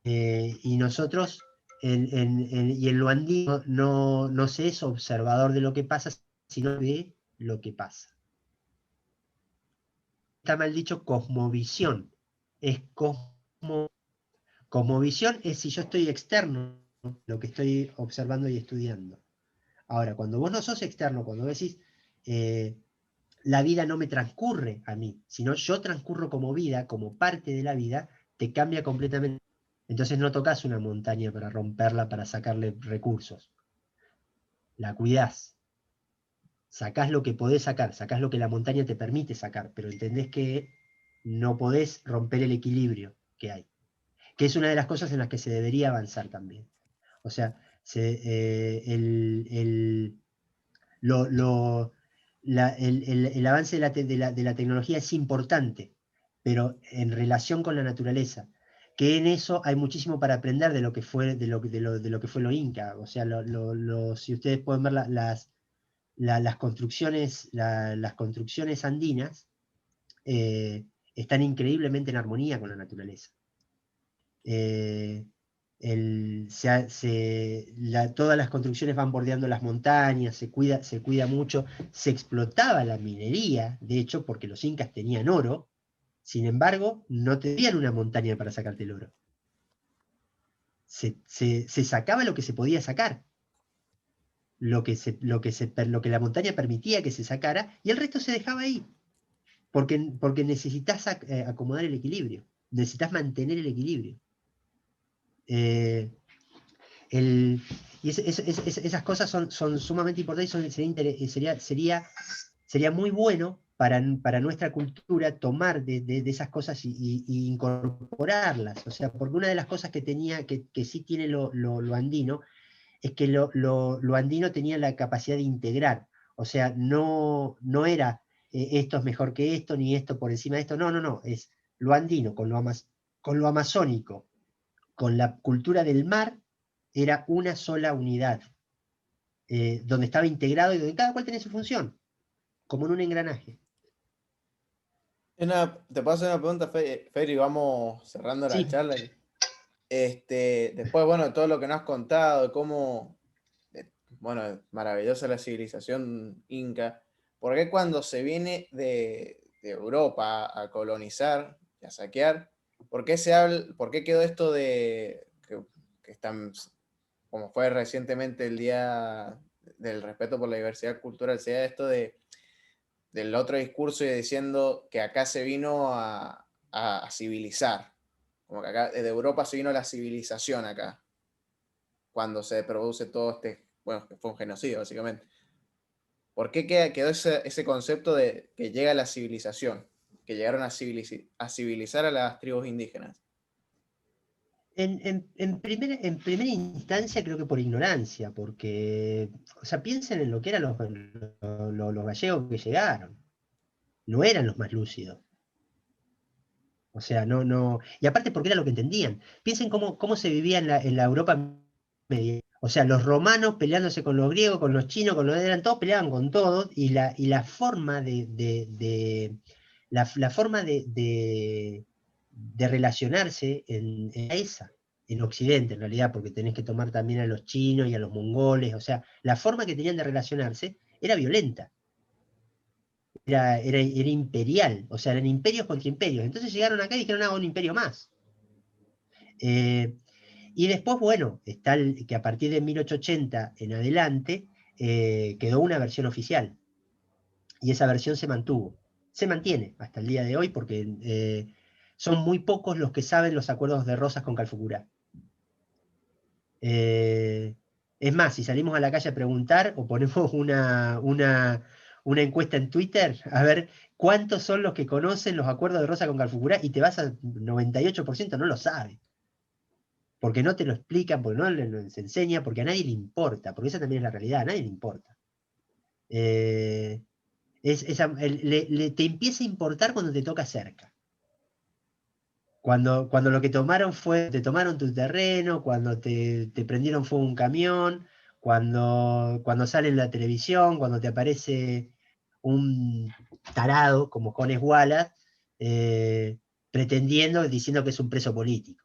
[SPEAKER 2] Y nosotros, y en lo andino, no se es observador de lo que pasa, sino de lo que pasa. Está mal dicho cosmovisión. Es cosmovisión es si yo estoy externo a lo que estoy observando y estudiando. Ahora, cuando vos no sos externo, cuando decís la vida no me transcurre a mí, sino yo transcurro como vida, como parte de la vida, te cambia completamente. Entonces no tocas una montaña para romperla, para sacarle recursos. La cuidás. Sacás lo que podés sacar, sacás lo que la montaña te permite sacar, pero entendés que no podés romper el equilibrio que hay. Que es una de las cosas en las que se debería avanzar también. O sea, el avance de la tecnología es importante, pero en relación con la naturaleza, que en eso hay muchísimo para aprender de lo que fue, de lo que fue lo Inca. O sea, si ustedes pueden ver las construcciones andinas, están increíblemente en armonía con la naturaleza. Todas las construcciones van bordeando las montañas, se cuida mucho, se explotaba la minería, de hecho, porque los incas tenían oro, Sin embargo, no te dieron una montaña para sacarte el oro. Se sacaba lo que se podía sacar, lo que la montaña permitía que se sacara, y el resto se dejaba ahí, porque necesitas acomodar el equilibrio, necesitas mantener el equilibrio. Y esas cosas son sumamente importantes, sería muy bueno para nuestra cultura tomar de esas cosas y incorporarlas. O sea, porque una de las cosas que sí tiene lo andino, es que lo andino tenía la capacidad de integrar. O sea, no era esto es mejor que esto, ni esto por encima de esto. No, es lo andino con lo amazónico, con la cultura del mar, era una sola unidad, donde estaba integrado y donde cada cual tenía su función, como en un engranaje.
[SPEAKER 1] Te paso una pregunta, Fer, y vamos cerrando la
[SPEAKER 2] Sí.
[SPEAKER 1] charla. Después, bueno, todo lo que nos has contado, de cómo, bueno, maravillosa la civilización inca. ¿Por qué cuando se viene de Europa a colonizar y a saquear, por qué quedó esto de que están, como fue recientemente el Día del Respeto por la Diversidad Cultural, sea esto del otro discurso y diciendo que acá se vino a civilizar, como que acá de Europa se vino la civilización acá, cuando se produce todo bueno, que fue un genocidio básicamente? ¿Por qué quedó ese concepto de que llega la civilización, que llegaron a civilizar a las tribus indígenas?
[SPEAKER 2] En primera instancia creo que por ignorancia, porque, o sea, piensen en lo que eran los gallegos que llegaron, no eran los más lúcidos. O sea, no, y aparte porque era lo que entendían. Piensen cómo se vivía en la Europa medieval. O sea, los romanos peleándose con los griegos, con los chinos, eran todos peleaban con todos, y la forma la forma de relacionarse era esa, en Occidente en realidad, porque tenés que tomar también a los chinos y a los mongoles. O sea, la forma que tenían de relacionarse era violenta. Era imperial, o sea, eran imperios contra imperios. Entonces llegaron acá y dijeron, un imperio más. Y después, bueno, está que a partir de 1880 en adelante quedó una versión oficial. Y esa versión se mantuvo. Se mantiene hasta el día de hoy porque son muy pocos los que saben los acuerdos de Rosas con Calfucurá. Es más, si salimos a la calle a preguntar o ponemos una encuesta en Twitter, a ver cuántos son los que conocen los acuerdos de Rosa con Calfucurá, y te vas al 98% no lo sabe. Porque no te lo explican, porque no les enseña, porque a nadie le importa, porque esa también es la realidad, a nadie le importa. Te empieza a importar cuando te toca cerca. Cuando lo que te tomaron tu terreno, cuando te prendieron fuego un camión, cuando sale en la televisión, cuando te aparece un tarado como Jones Wallace, diciendo que es un preso político.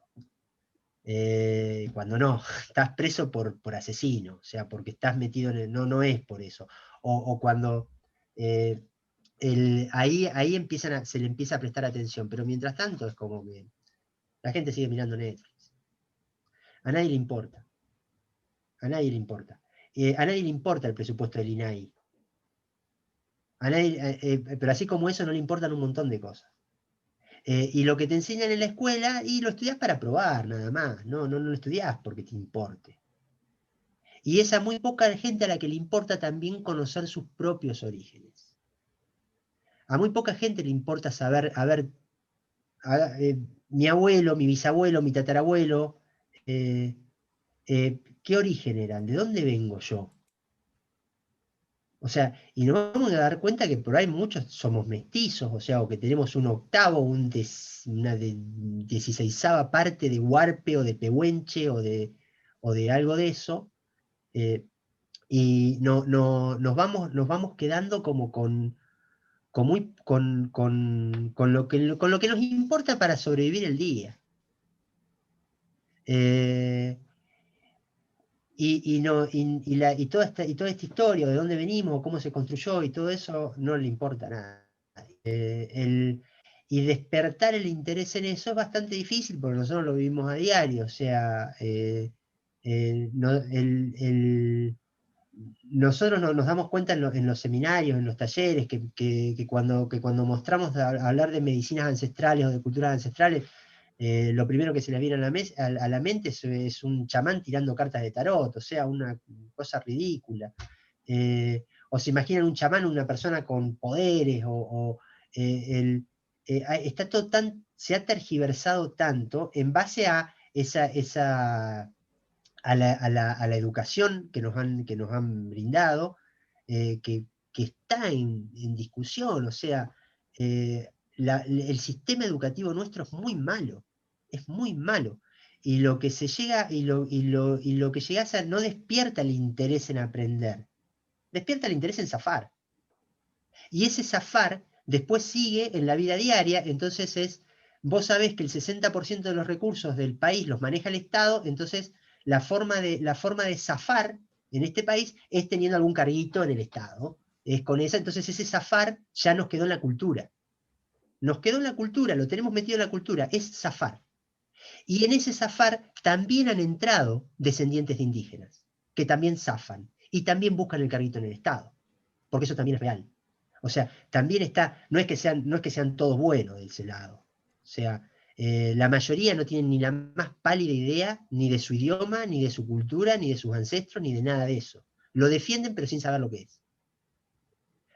[SPEAKER 2] Cuando no, estás preso por asesino, o sea, porque estás metido no es por eso. O cuando ahí se le empieza a prestar atención, pero mientras tanto es como que la gente sigue mirando Netflix. A nadie le importa. A nadie le importa. A nadie le importa el presupuesto del INAI. Pero así como eso no le importan un montón de cosas. Y lo que te enseñan en la escuela, y lo estudias para probar, nada más. No lo estudias porque te importe. Y es a muy poca gente a la que le importa también conocer sus propios orígenes. A muy poca gente le importa saber, mi abuelo, mi bisabuelo, mi tatarabuelo, ¿qué origen eran? ¿De dónde vengo yo? O sea, y nos vamos a dar cuenta que por ahí muchos somos mestizos, o sea, o que tenemos un octavo, una 16ª parte de huarpe o de pehuenche o de algo de eso. Y nos vamos quedando como con lo que nos importa para sobrevivir el día. Y toda esta historia, de dónde venimos, cómo se construyó y todo eso, no le importa a nadie. Y despertar el interés en eso es bastante difícil porque nosotros lo vivimos a diario. O sea, nosotros nos damos cuenta en los seminarios, en los talleres, que cuando mostramos hablar de medicinas ancestrales o de culturas ancestrales, lo primero que se les viene a la mente es un chamán tirando cartas de tarot, o sea, una cosa ridícula. O se imaginan un chamán, una persona con poderes, está todo se ha tergiversado tanto en base a a la educación que nos han brindado, que está en discusión. O sea, el sistema educativo nuestro es muy malo. Y lo que se llega, y lo que llega a hacer no despierta el interés en aprender, despierta el interés en zafar. Y ese zafar después sigue en la vida diaria. Entonces vos sabés que el 60% de los recursos del país los maneja el Estado. Entonces la forma de zafar en este país es teniendo algún carguito en el Estado. Es con esa. Entonces ese zafar ya nos quedó en la cultura. Nos quedó en la cultura, lo tenemos metido en la cultura, es zafar. Y en ese zafar también han entrado descendientes de indígenas, que también zafan y también buscan el carguito en el Estado, porque eso también es real. O sea, también está, no es que sean todos buenos de ese lado. O sea, la mayoría no tienen ni la más pálida idea ni de su idioma, ni de su cultura, ni de sus ancestros, ni de nada de eso. Lo defienden pero sin saber lo que es.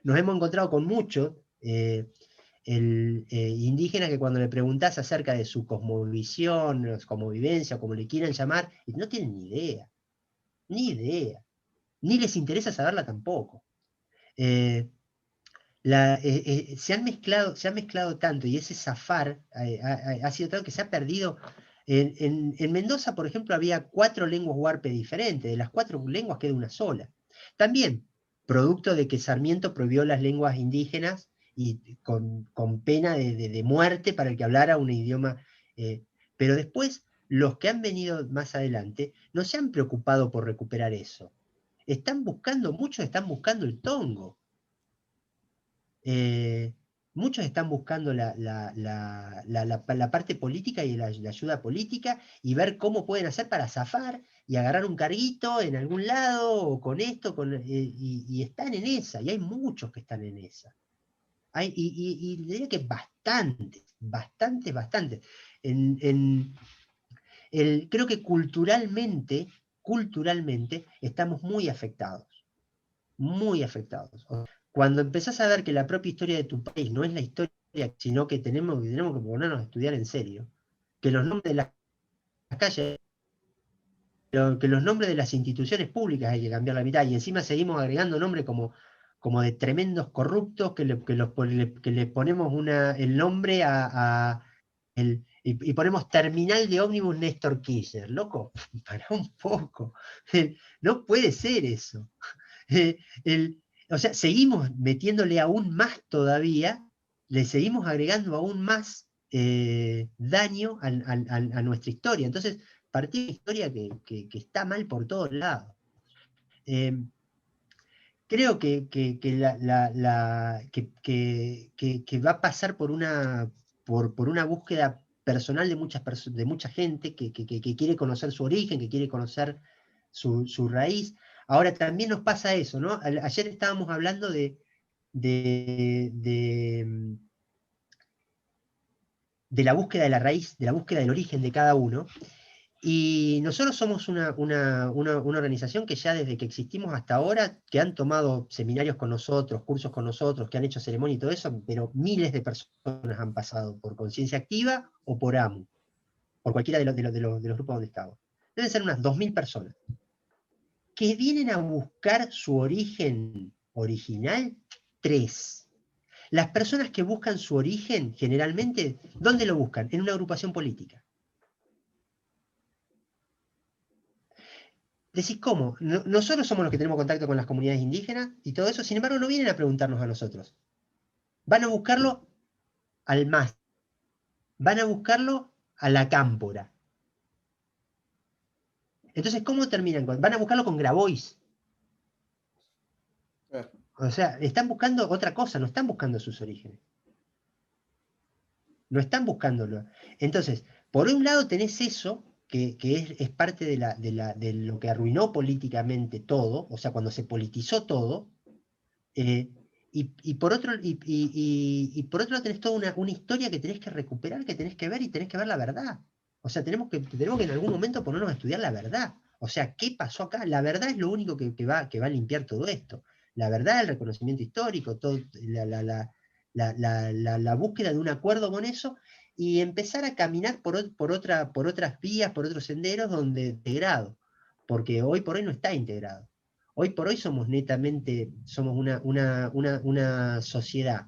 [SPEAKER 2] Nos hemos encontrado con muchos indígenas que cuando le preguntás acerca de su cosmovisión, cosmovivencia, como le quieran llamar, no tienen ni idea. Ni idea. Ni les interesa saberla tampoco. Se han mezclado tanto, y ese zafar ha sido tanto que se ha perdido. En Mendoza, por ejemplo, había 4 lenguas huarpe diferentes. De las 4 lenguas queda una sola. También, producto de que Sarmiento prohibió las lenguas indígenas y con pena de muerte para el que hablara un idioma. Pero después, los que han venido más adelante no se han preocupado por recuperar eso. Muchos están buscando el tongo. Muchos están buscando la parte política y la ayuda política, y ver cómo pueden hacer para zafar y agarrar un carguito en algún lado, o con esto, y están en esa, y hay muchos que están en esa. Y diría que bastante. Creo que culturalmente estamos muy afectados. Muy afectados. Cuando empezás a ver que la propia historia de tu país no es la historia, sino que tenemos que ponernos a estudiar en serio, que los nombres de las calles, que los nombres de las instituciones públicas hay que cambiar la mitad, y encima seguimos agregando nombres como de tremendos corruptos que le ponemos el nombre y ponemos terminal de ómnibus Néstor Kirchner. Loco, para un poco. No puede ser eso. O sea, seguimos metiéndole aún más todavía, le seguimos agregando aún más daño a nuestra historia. Entonces, partir de una historia que está mal por todos lados. Creo que va a pasar por una búsqueda personal de mucha gente que quiere conocer su origen, que quiere conocer su raíz. Ahora también nos pasa eso, ¿no? Ayer estábamos hablando de la búsqueda de la raíz, de la búsqueda del origen de cada uno. Y nosotros somos una organización que ya desde que existimos hasta ahora, que han tomado seminarios con nosotros, cursos con nosotros, que han hecho ceremonia y todo eso, pero miles de personas han pasado por Conciencia Activa o por AMU, por cualquiera de los grupos donde estamos. Deben ser unas 2000 personas que vienen a buscar su origen original. 3. Las personas que buscan su origen, generalmente, ¿dónde lo buscan? En una agrupación política. Decís, ¿cómo? Nosotros somos los que tenemos contacto con las comunidades indígenas y todo eso, sin embargo, no vienen a preguntarnos a nosotros. Van a buscarlo al MAS. Van a buscarlo a la cámpora. Entonces, ¿cómo terminan? Van a buscarlo con Grabois. O sea, están buscando otra cosa, no están buscando sus orígenes. no están buscándolo. Entonces, por un lado tenés eso, que es parte de lo que arruinó políticamente todo, o sea, cuando se politizó todo, y por otro lado tenés toda una historia que tenés que recuperar, que tenés que ver y tenés que ver la verdad. O sea, tenemos que en algún momento ponernos a estudiar la verdad. O sea, ¿qué pasó acá? La verdad es lo único que va a limpiar todo esto. La verdad, el reconocimiento histórico, todo, la búsqueda de un acuerdo con eso y empezar a caminar por otras vías, por otros senderos donde integrado. Porque hoy por hoy no está integrado. Hoy por hoy somos netamente, somos una sociedad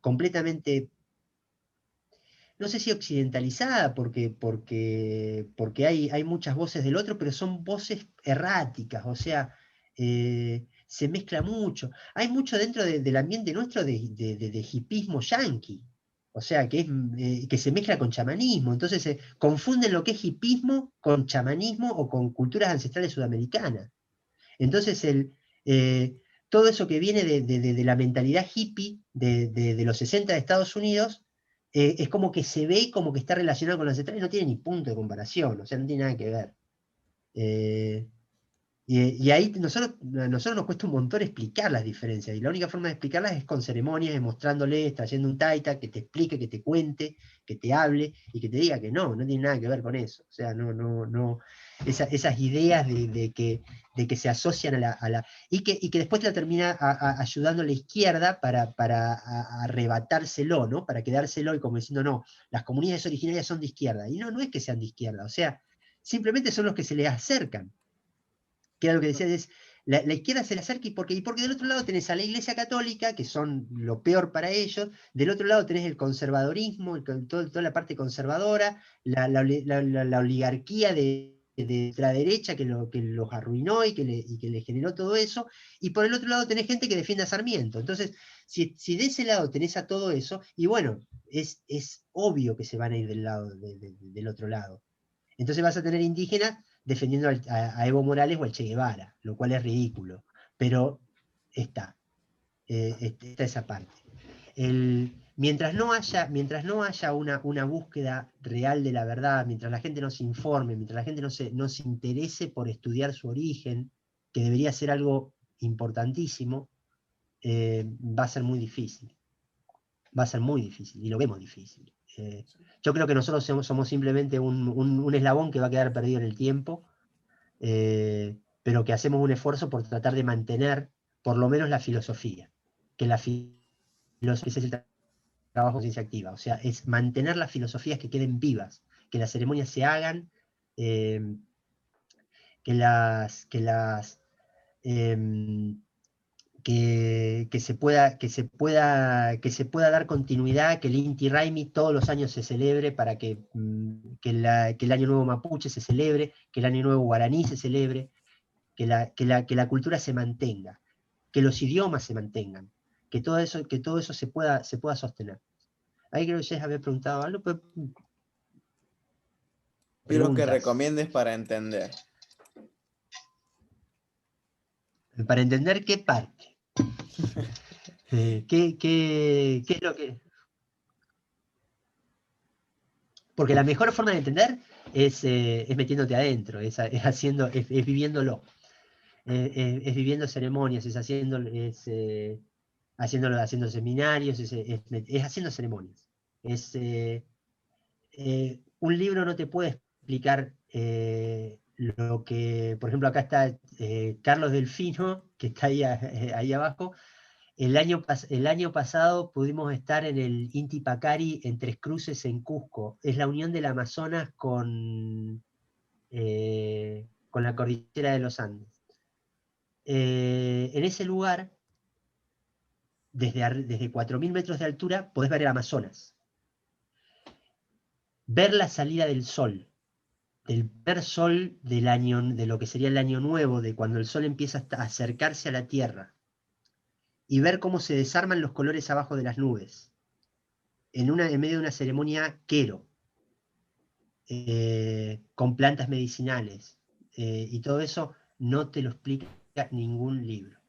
[SPEAKER 2] completamente, no sé si occidentalizada, porque hay muchas voces del otro, pero son voces erráticas, o sea, se mezcla mucho. Hay mucho dentro del ambiente nuestro de hipismo yanqui, o sea, que se mezcla con chamanismo, entonces se confunden lo que es hipismo con chamanismo o con culturas ancestrales sudamericanas. Entonces, todo eso que viene de la mentalidad hippie de los 60 de Estados Unidos, es como que se ve como que está relacionado con los ancestrales, no tiene ni punto de comparación, o sea, no tiene nada que ver. Eh, y ahí a nosotros nos cuesta un montón explicar las diferencias, y la única forma de explicarlas es con ceremonias, demostrándoles, trayendo un taita que te explique, que te cuente, que te hable, y que te diga que no tiene nada que ver con eso. O sea, no, esas ideas de que se asocian y que después la termina ayudando a la izquierda para arrebatárselo, ¿no? Para quedárselo y como diciendo, no, las comunidades originarias son de izquierda. Y no es que sean de izquierda, o sea, simplemente son los que se les acercan, que era lo que decía, es la izquierda se le acerca porque del otro lado tenés a la Iglesia Católica, que son lo peor para ellos, del otro lado tenés el conservadorismo, toda la parte conservadora, la oligarquía de la derecha que los arruinó y que le generó todo eso, y por el otro lado tenés gente que defiende a Sarmiento. Entonces, si de ese lado tenés a todo eso, y bueno, es obvio que se van a ir del lado del otro lado. Entonces vas a tener indígenas defendiendo a Evo Morales o al Che Guevara, lo cual es ridículo, pero está, está esa parte. Mientras no haya una búsqueda real de la verdad, mientras la gente no se informe, mientras la gente no se interese por estudiar su origen, que debería ser algo importantísimo, va a ser muy difícil. Va a ser muy difícil, y lo vemos difícil. Yo creo que nosotros somos simplemente un eslabón que va a quedar perdido en el tiempo, pero que hacemos un esfuerzo por tratar de mantener por lo menos la filosofía, que la filosofía, ese es el trabajo de ciencia activa, o sea, es mantener las filosofías que queden vivas, que las ceremonias se hagan, eh, em, que se pueda dar continuidad, que el Inti Raymi todos los años se celebre para que el Año Nuevo Mapuche se celebre, que el Año Nuevo Guaraní se celebre, que la cultura se mantenga, que los idiomas se mantengan, que todo eso se pueda sostener. Ahí creo que Jess había preguntado algo, pero
[SPEAKER 1] Libros que
[SPEAKER 2] preguntas.
[SPEAKER 1] recomiendes para entender.
[SPEAKER 2] Para entender qué parte. ¿Qué es lo que...? Porque la mejor forma de entender es metiéndote adentro, es viviéndolo. Es viviendo ceremonias, haciendo seminarios, es haciendo ceremonias. Un libro no te puede explicar lo que, por ejemplo, acá está Carlos Delfino, que está ahí abajo. El año pasado pudimos estar en el Inti Pacari en Tres Cruces, en Cusco. Es la unión del Amazonas con la cordillera de los Andes. En ese lugar, desde 4.000 metros de altura, podés ver el Amazonas. Ver la salida del sol, del primer sol del año, de lo que sería el año nuevo, de cuando el sol empieza a acercarse a la Tierra, y ver cómo se desarman los colores abajo de las nubes, en medio de una ceremonia quero, con plantas medicinales, y todo eso no te lo explica ningún libro.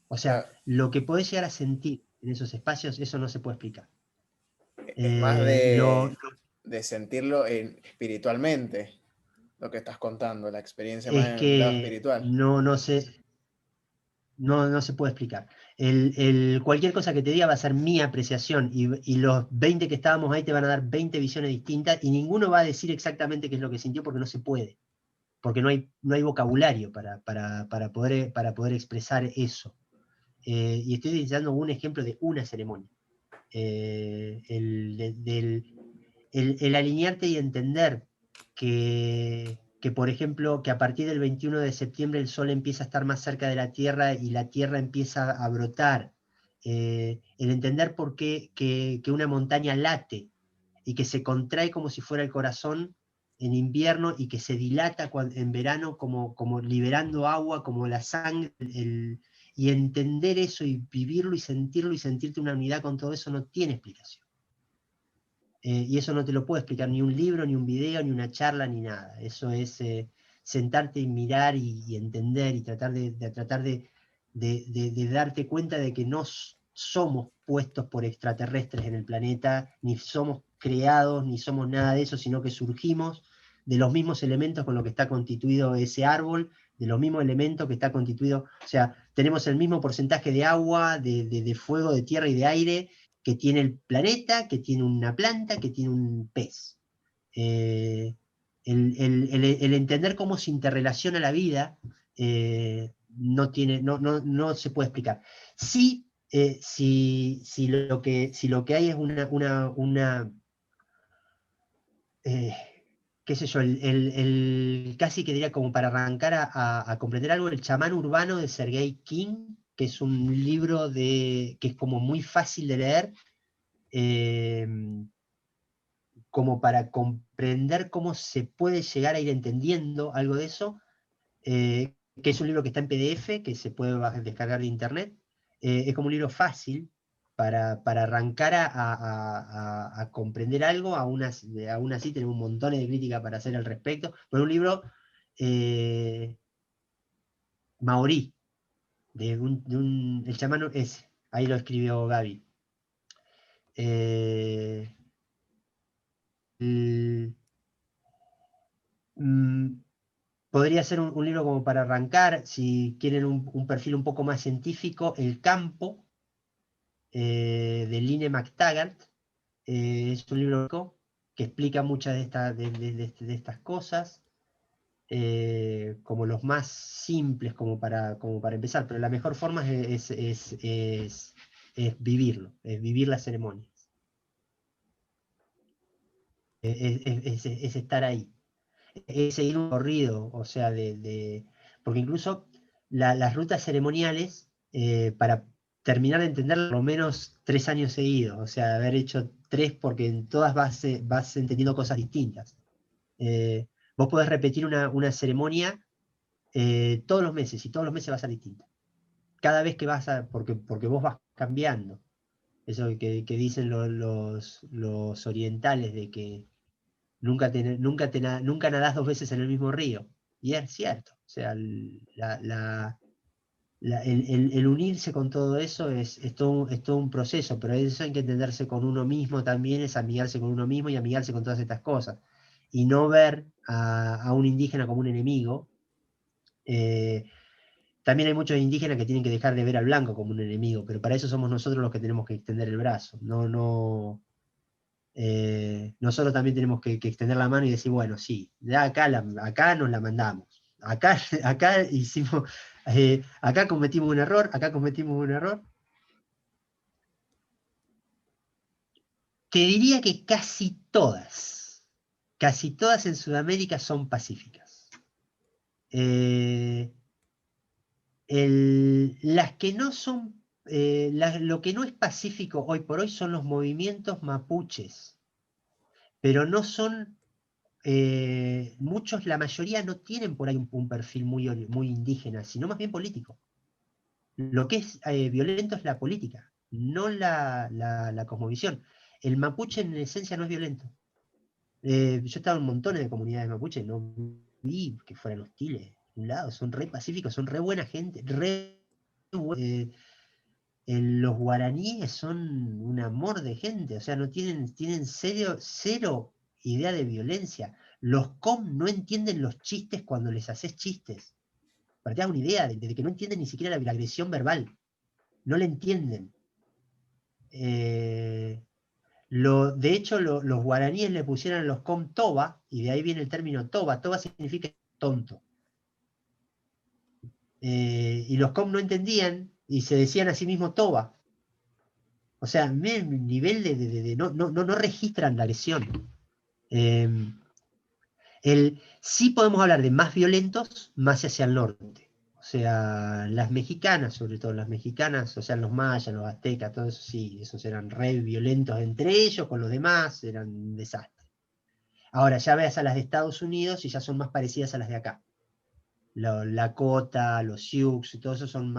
[SPEAKER 2] O sea,
[SPEAKER 1] Claro.
[SPEAKER 2] lo que podés llegar a sentir en esos espacios, eso no se puede explicar.
[SPEAKER 1] Es más de sentirlo espiritualmente, lo que estás contando, la experiencia más
[SPEAKER 2] es
[SPEAKER 1] en el lado
[SPEAKER 2] que
[SPEAKER 1] espiritual.
[SPEAKER 2] no se puede explicar. Cualquier cosa que te diga va a ser mi apreciación y los 20 que estábamos ahí te van a dar 20 visiones distintas y ninguno va a decir exactamente qué es lo que sintió porque no se puede, porque no hay vocabulario para poder expresar eso. Y estoy dando un ejemplo de una ceremonia. El alinearte y entender que, por ejemplo, que a partir del 21 de septiembre el Sol empieza a estar más cerca de la Tierra y la Tierra empieza a brotar. El entender por qué que una montaña late y que se contrae como si fuera el corazón en invierno y que se dilata en verano como liberando agua, como la sangre, y entender eso y vivirlo y sentirlo y sentirte una unidad con todo eso no tiene explicación. Y eso no te lo puede explicar ni un libro, ni un video, ni una charla, ni nada. Eso es sentarte y mirar y entender y tratar de darte cuenta de que no somos puestos por extraterrestres en el planeta, ni somos creados, ni somos nada de eso, sino que surgimos de los mismos elementos con los que está constituido ese árbol, de los mismos elementos que está constituido, o sea, tenemos el mismo porcentaje de agua, de fuego, de tierra y de aire, que tiene el planeta, que tiene una planta, que tiene un pez. Eh, el entender cómo se interrelaciona la vida no se puede explicar. Sí, si lo que hay es eh, qué sé yo, casi que diría como para arrancar a comprender algo, el chamán urbano de Sergei King, que es un libro que es como muy fácil de leer, eh, como para comprender cómo se puede llegar a ir entendiendo algo de eso, que es un libro que está en PDF, que se puede descargar de internet. Es como un libro fácil para arrancar a comprender algo, aún así tener un montón de crítica para hacer al respecto, pero un libro eh, maorí, el chamán ese, ahí lo escribió Gaby. Eh, el- mm, Podría ser un libro como para arrancar, si quieren un perfil un poco más científico, El campo, de Line McTaggart. Es un libro que explica muchas de estas cosas, como los más simples como para empezar, pero la mejor forma es vivirlo, es vivir la ceremonia, es estar ahí. Es seguir un corrido, o sea, porque incluso las rutas ceremoniales, para terminar de entender por lo menos 3 años seguidos, o sea, haber hecho 3 porque en todas vas entendiendo cosas distintas. Vos podés repetir una ceremonia todos los meses y todos los meses va a ser distinta. Cada vez que porque vos vas cambiando. Eso que dicen los orientales de que nunca nadás 2 veces en el mismo río. Y es cierto. O sea, el unirse con todo eso es todo un proceso, pero eso hay que entenderse con uno mismo también, es amigarse con uno mismo y amigarse con todas estas cosas. Y no ver a un indígena como un enemigo. Eh, También hay muchos indígenas que tienen que dejar de ver al blanco como un enemigo, pero para eso somos nosotros los que tenemos que extender el brazo. Nosotros también tenemos que extender la mano y decir, bueno, sí, ya acá nos la mandamos. Acá, acá hicimos, acá cometimos un error, acá cometimos un error. Te diría que casi todas en Sudamérica son pacíficas. Eh, las que no son, lo que no es pacífico hoy por hoy son los movimientos mapuches, pero no son muchos, la mayoría no tienen por ahí un perfil muy indígena, sino más bien político. Lo que es violento es la política, no la cosmovisión. El mapuche en esencia no es violento. Yo he estado en montones de comunidades mapuche, no vi que fueran hostiles. De un lado, son re pacíficos, son re buena gente, los guaraníes son un amor de gente, o sea, no tienen cero idea de violencia. Los com no entienden los chistes cuando les haces chistes. Para que te hagas una idea de que no entienden ni siquiera la agresión verbal. No la entienden. De hecho, los guaraníes le pusieron a los com toba, y de ahí viene el término toba. Toba significa tonto. Y los com no entendían y se decían a sí mismos toba. O sea, nivel no registran la agresión. Sí podemos hablar de más violentos más hacia el norte. O sea, las mexicanas, sobre todo las mexicanas, o sea, los mayas, los aztecas, todo eso sí, esos eran re violentos entre ellos, con los demás, eran un desastre. Ahora, ya veas a las de Estados Unidos y ya son más parecidas a las de acá. Los Lakota, los Sioux, todo eso son son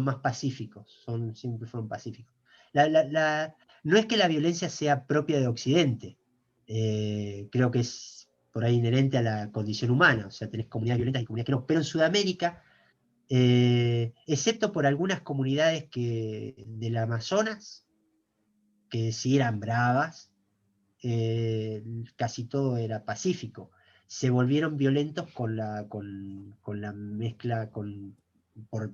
[SPEAKER 2] más pacíficos, siempre fueron pacíficos. No es que la violencia sea propia de Occidente, creo que es por ahí inherente a la condición humana, o sea, tenés comunidades violentas y comunidades que no, pero en Sudamérica, excepto por algunas comunidades del Amazonas, que sí eran bravas, casi todo era pacífico. Se volvieron violentos con la mezcla, por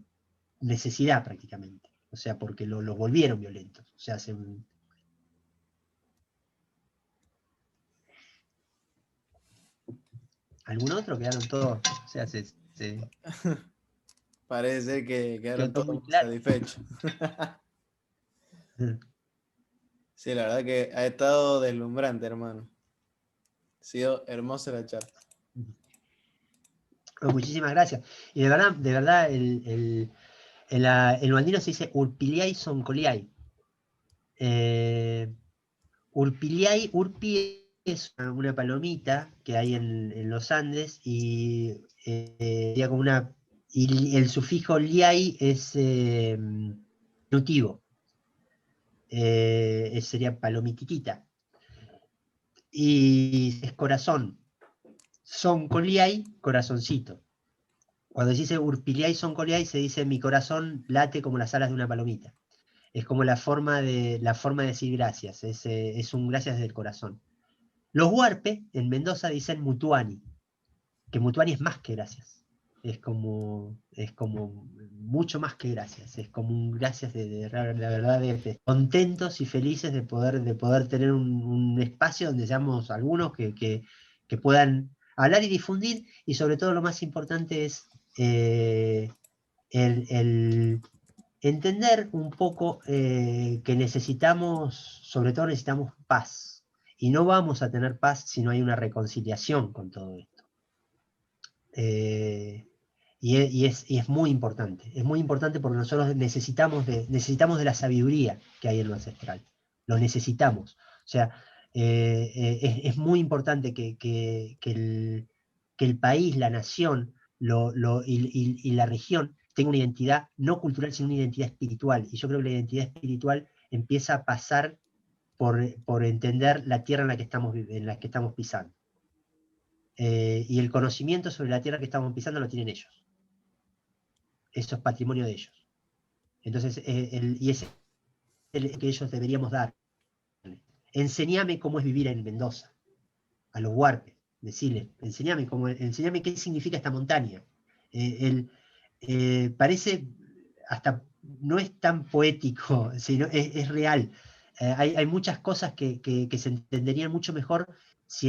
[SPEAKER 2] necesidad prácticamente. O sea, porque los volvieron violentos. O sea, ¿algún otro? Quedaron todos. O sea,
[SPEAKER 1] Parece ser que
[SPEAKER 2] quedó
[SPEAKER 1] quedaron
[SPEAKER 2] todo
[SPEAKER 1] todos
[SPEAKER 2] muy
[SPEAKER 1] muy
[SPEAKER 2] claro.
[SPEAKER 1] satisfechos. Sí, la verdad que ha estado deslumbrante, hermano. Ha sido hermosa la charla.
[SPEAKER 2] Muchísimas gracias. Y de verdad, en lo andino se dice Urpiliay Soncoliay. Urpi es una palomita que hay en los Andes y sería como y el sufijo liay es diminutivo, sería palomititita. Y es corazón. Son coliay, corazoncito. Cuando se dice urpiliay son coliay, se dice mi corazón late como las alas de una palomita. Es como la forma de decir gracias, es un gracias del corazón. Los huarpe en Mendoza dicen mutuani, que mutuani es más que gracias. Es como mucho más que gracias. Es como un gracias la verdad, contentos y felices de poder tener un espacio donde seamos algunos que puedan hablar y difundir, y sobre todo lo más importante es el entender un poco que sobre todo necesitamos paz. Y no vamos a tener paz si no hay una reconciliación con todo esto. Y es muy importante. Es muy importante porque nosotros necesitamos de la sabiduría que hay en lo ancestral. Lo necesitamos. O sea, es muy importante que el país, la nación y la región tenga una identidad no cultural, sino una identidad espiritual. Y yo creo que la identidad espiritual empieza a pasar por entender la tierra en la que estamos pisando. Y el conocimiento sobre la tierra que estamos pisando lo tienen ellos. Eso es patrimonio de ellos. Entonces, y es el que ellos deberíamos dar. Enseñame cómo es vivir en Mendoza, a los huarpes, decirle, enseñame qué significa esta montaña. Parece, hasta no es tan poético, sino es real. Hay muchas cosas que se entenderían mucho mejor si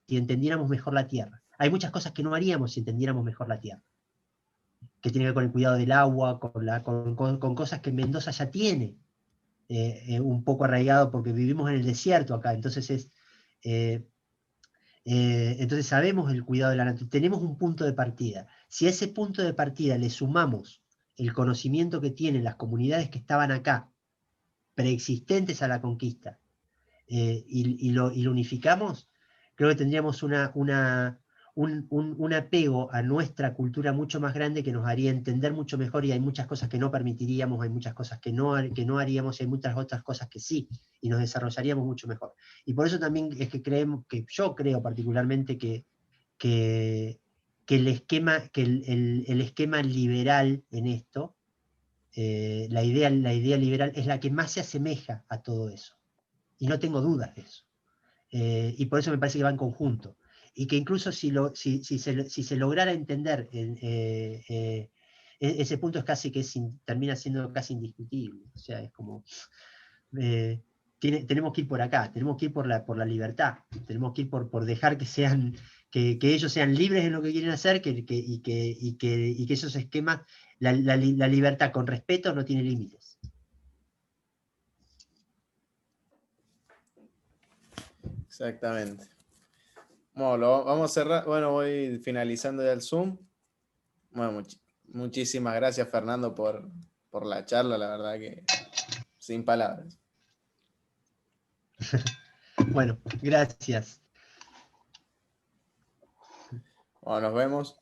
[SPEAKER 2] entendiéramos mejor la tierra. Hay muchas cosas que no haríamos si entendiéramos mejor la tierra, que tiene que ver con el cuidado del agua, con cosas que Mendoza ya tiene un poco arraigado porque vivimos en el desierto acá. Entonces sabemos el cuidado de la naturaleza, tenemos un punto de partida. Si a ese punto de partida le sumamos el conocimiento que tienen las comunidades que estaban acá, preexistentes a la conquista, y lo unificamos, creo que tendríamos un apego a nuestra cultura mucho más grande que nos haría entender mucho mejor, y hay muchas cosas que no permitiríamos, hay muchas cosas que no haríamos, y hay muchas otras cosas que sí, y nos desarrollaríamos mucho mejor. Y por eso también es que yo creo particularmente que el esquema liberal en esto, la idea liberal es la que más se asemeja a todo eso. Y no tengo dudas de eso. Y por eso me parece que va en conjunto. Y que incluso si se lograra entender ese punto es casi que termina siendo casi indiscutible. O sea, es como... tenemos que ir por acá, tenemos que ir por la libertad, tenemos que ir por dejar que ellos sean libres en lo que quieren hacer y que esos esquemas, la libertad con respeto no tiene límites.
[SPEAKER 1] Exactamente. Bueno, vamos a cerrar. Bueno, voy finalizando ya el Zoom. Bueno, muchísimas gracias, Fernando, por la charla, la verdad que sin palabras.
[SPEAKER 2] Bueno, gracias.
[SPEAKER 1] Bueno, nos vemos.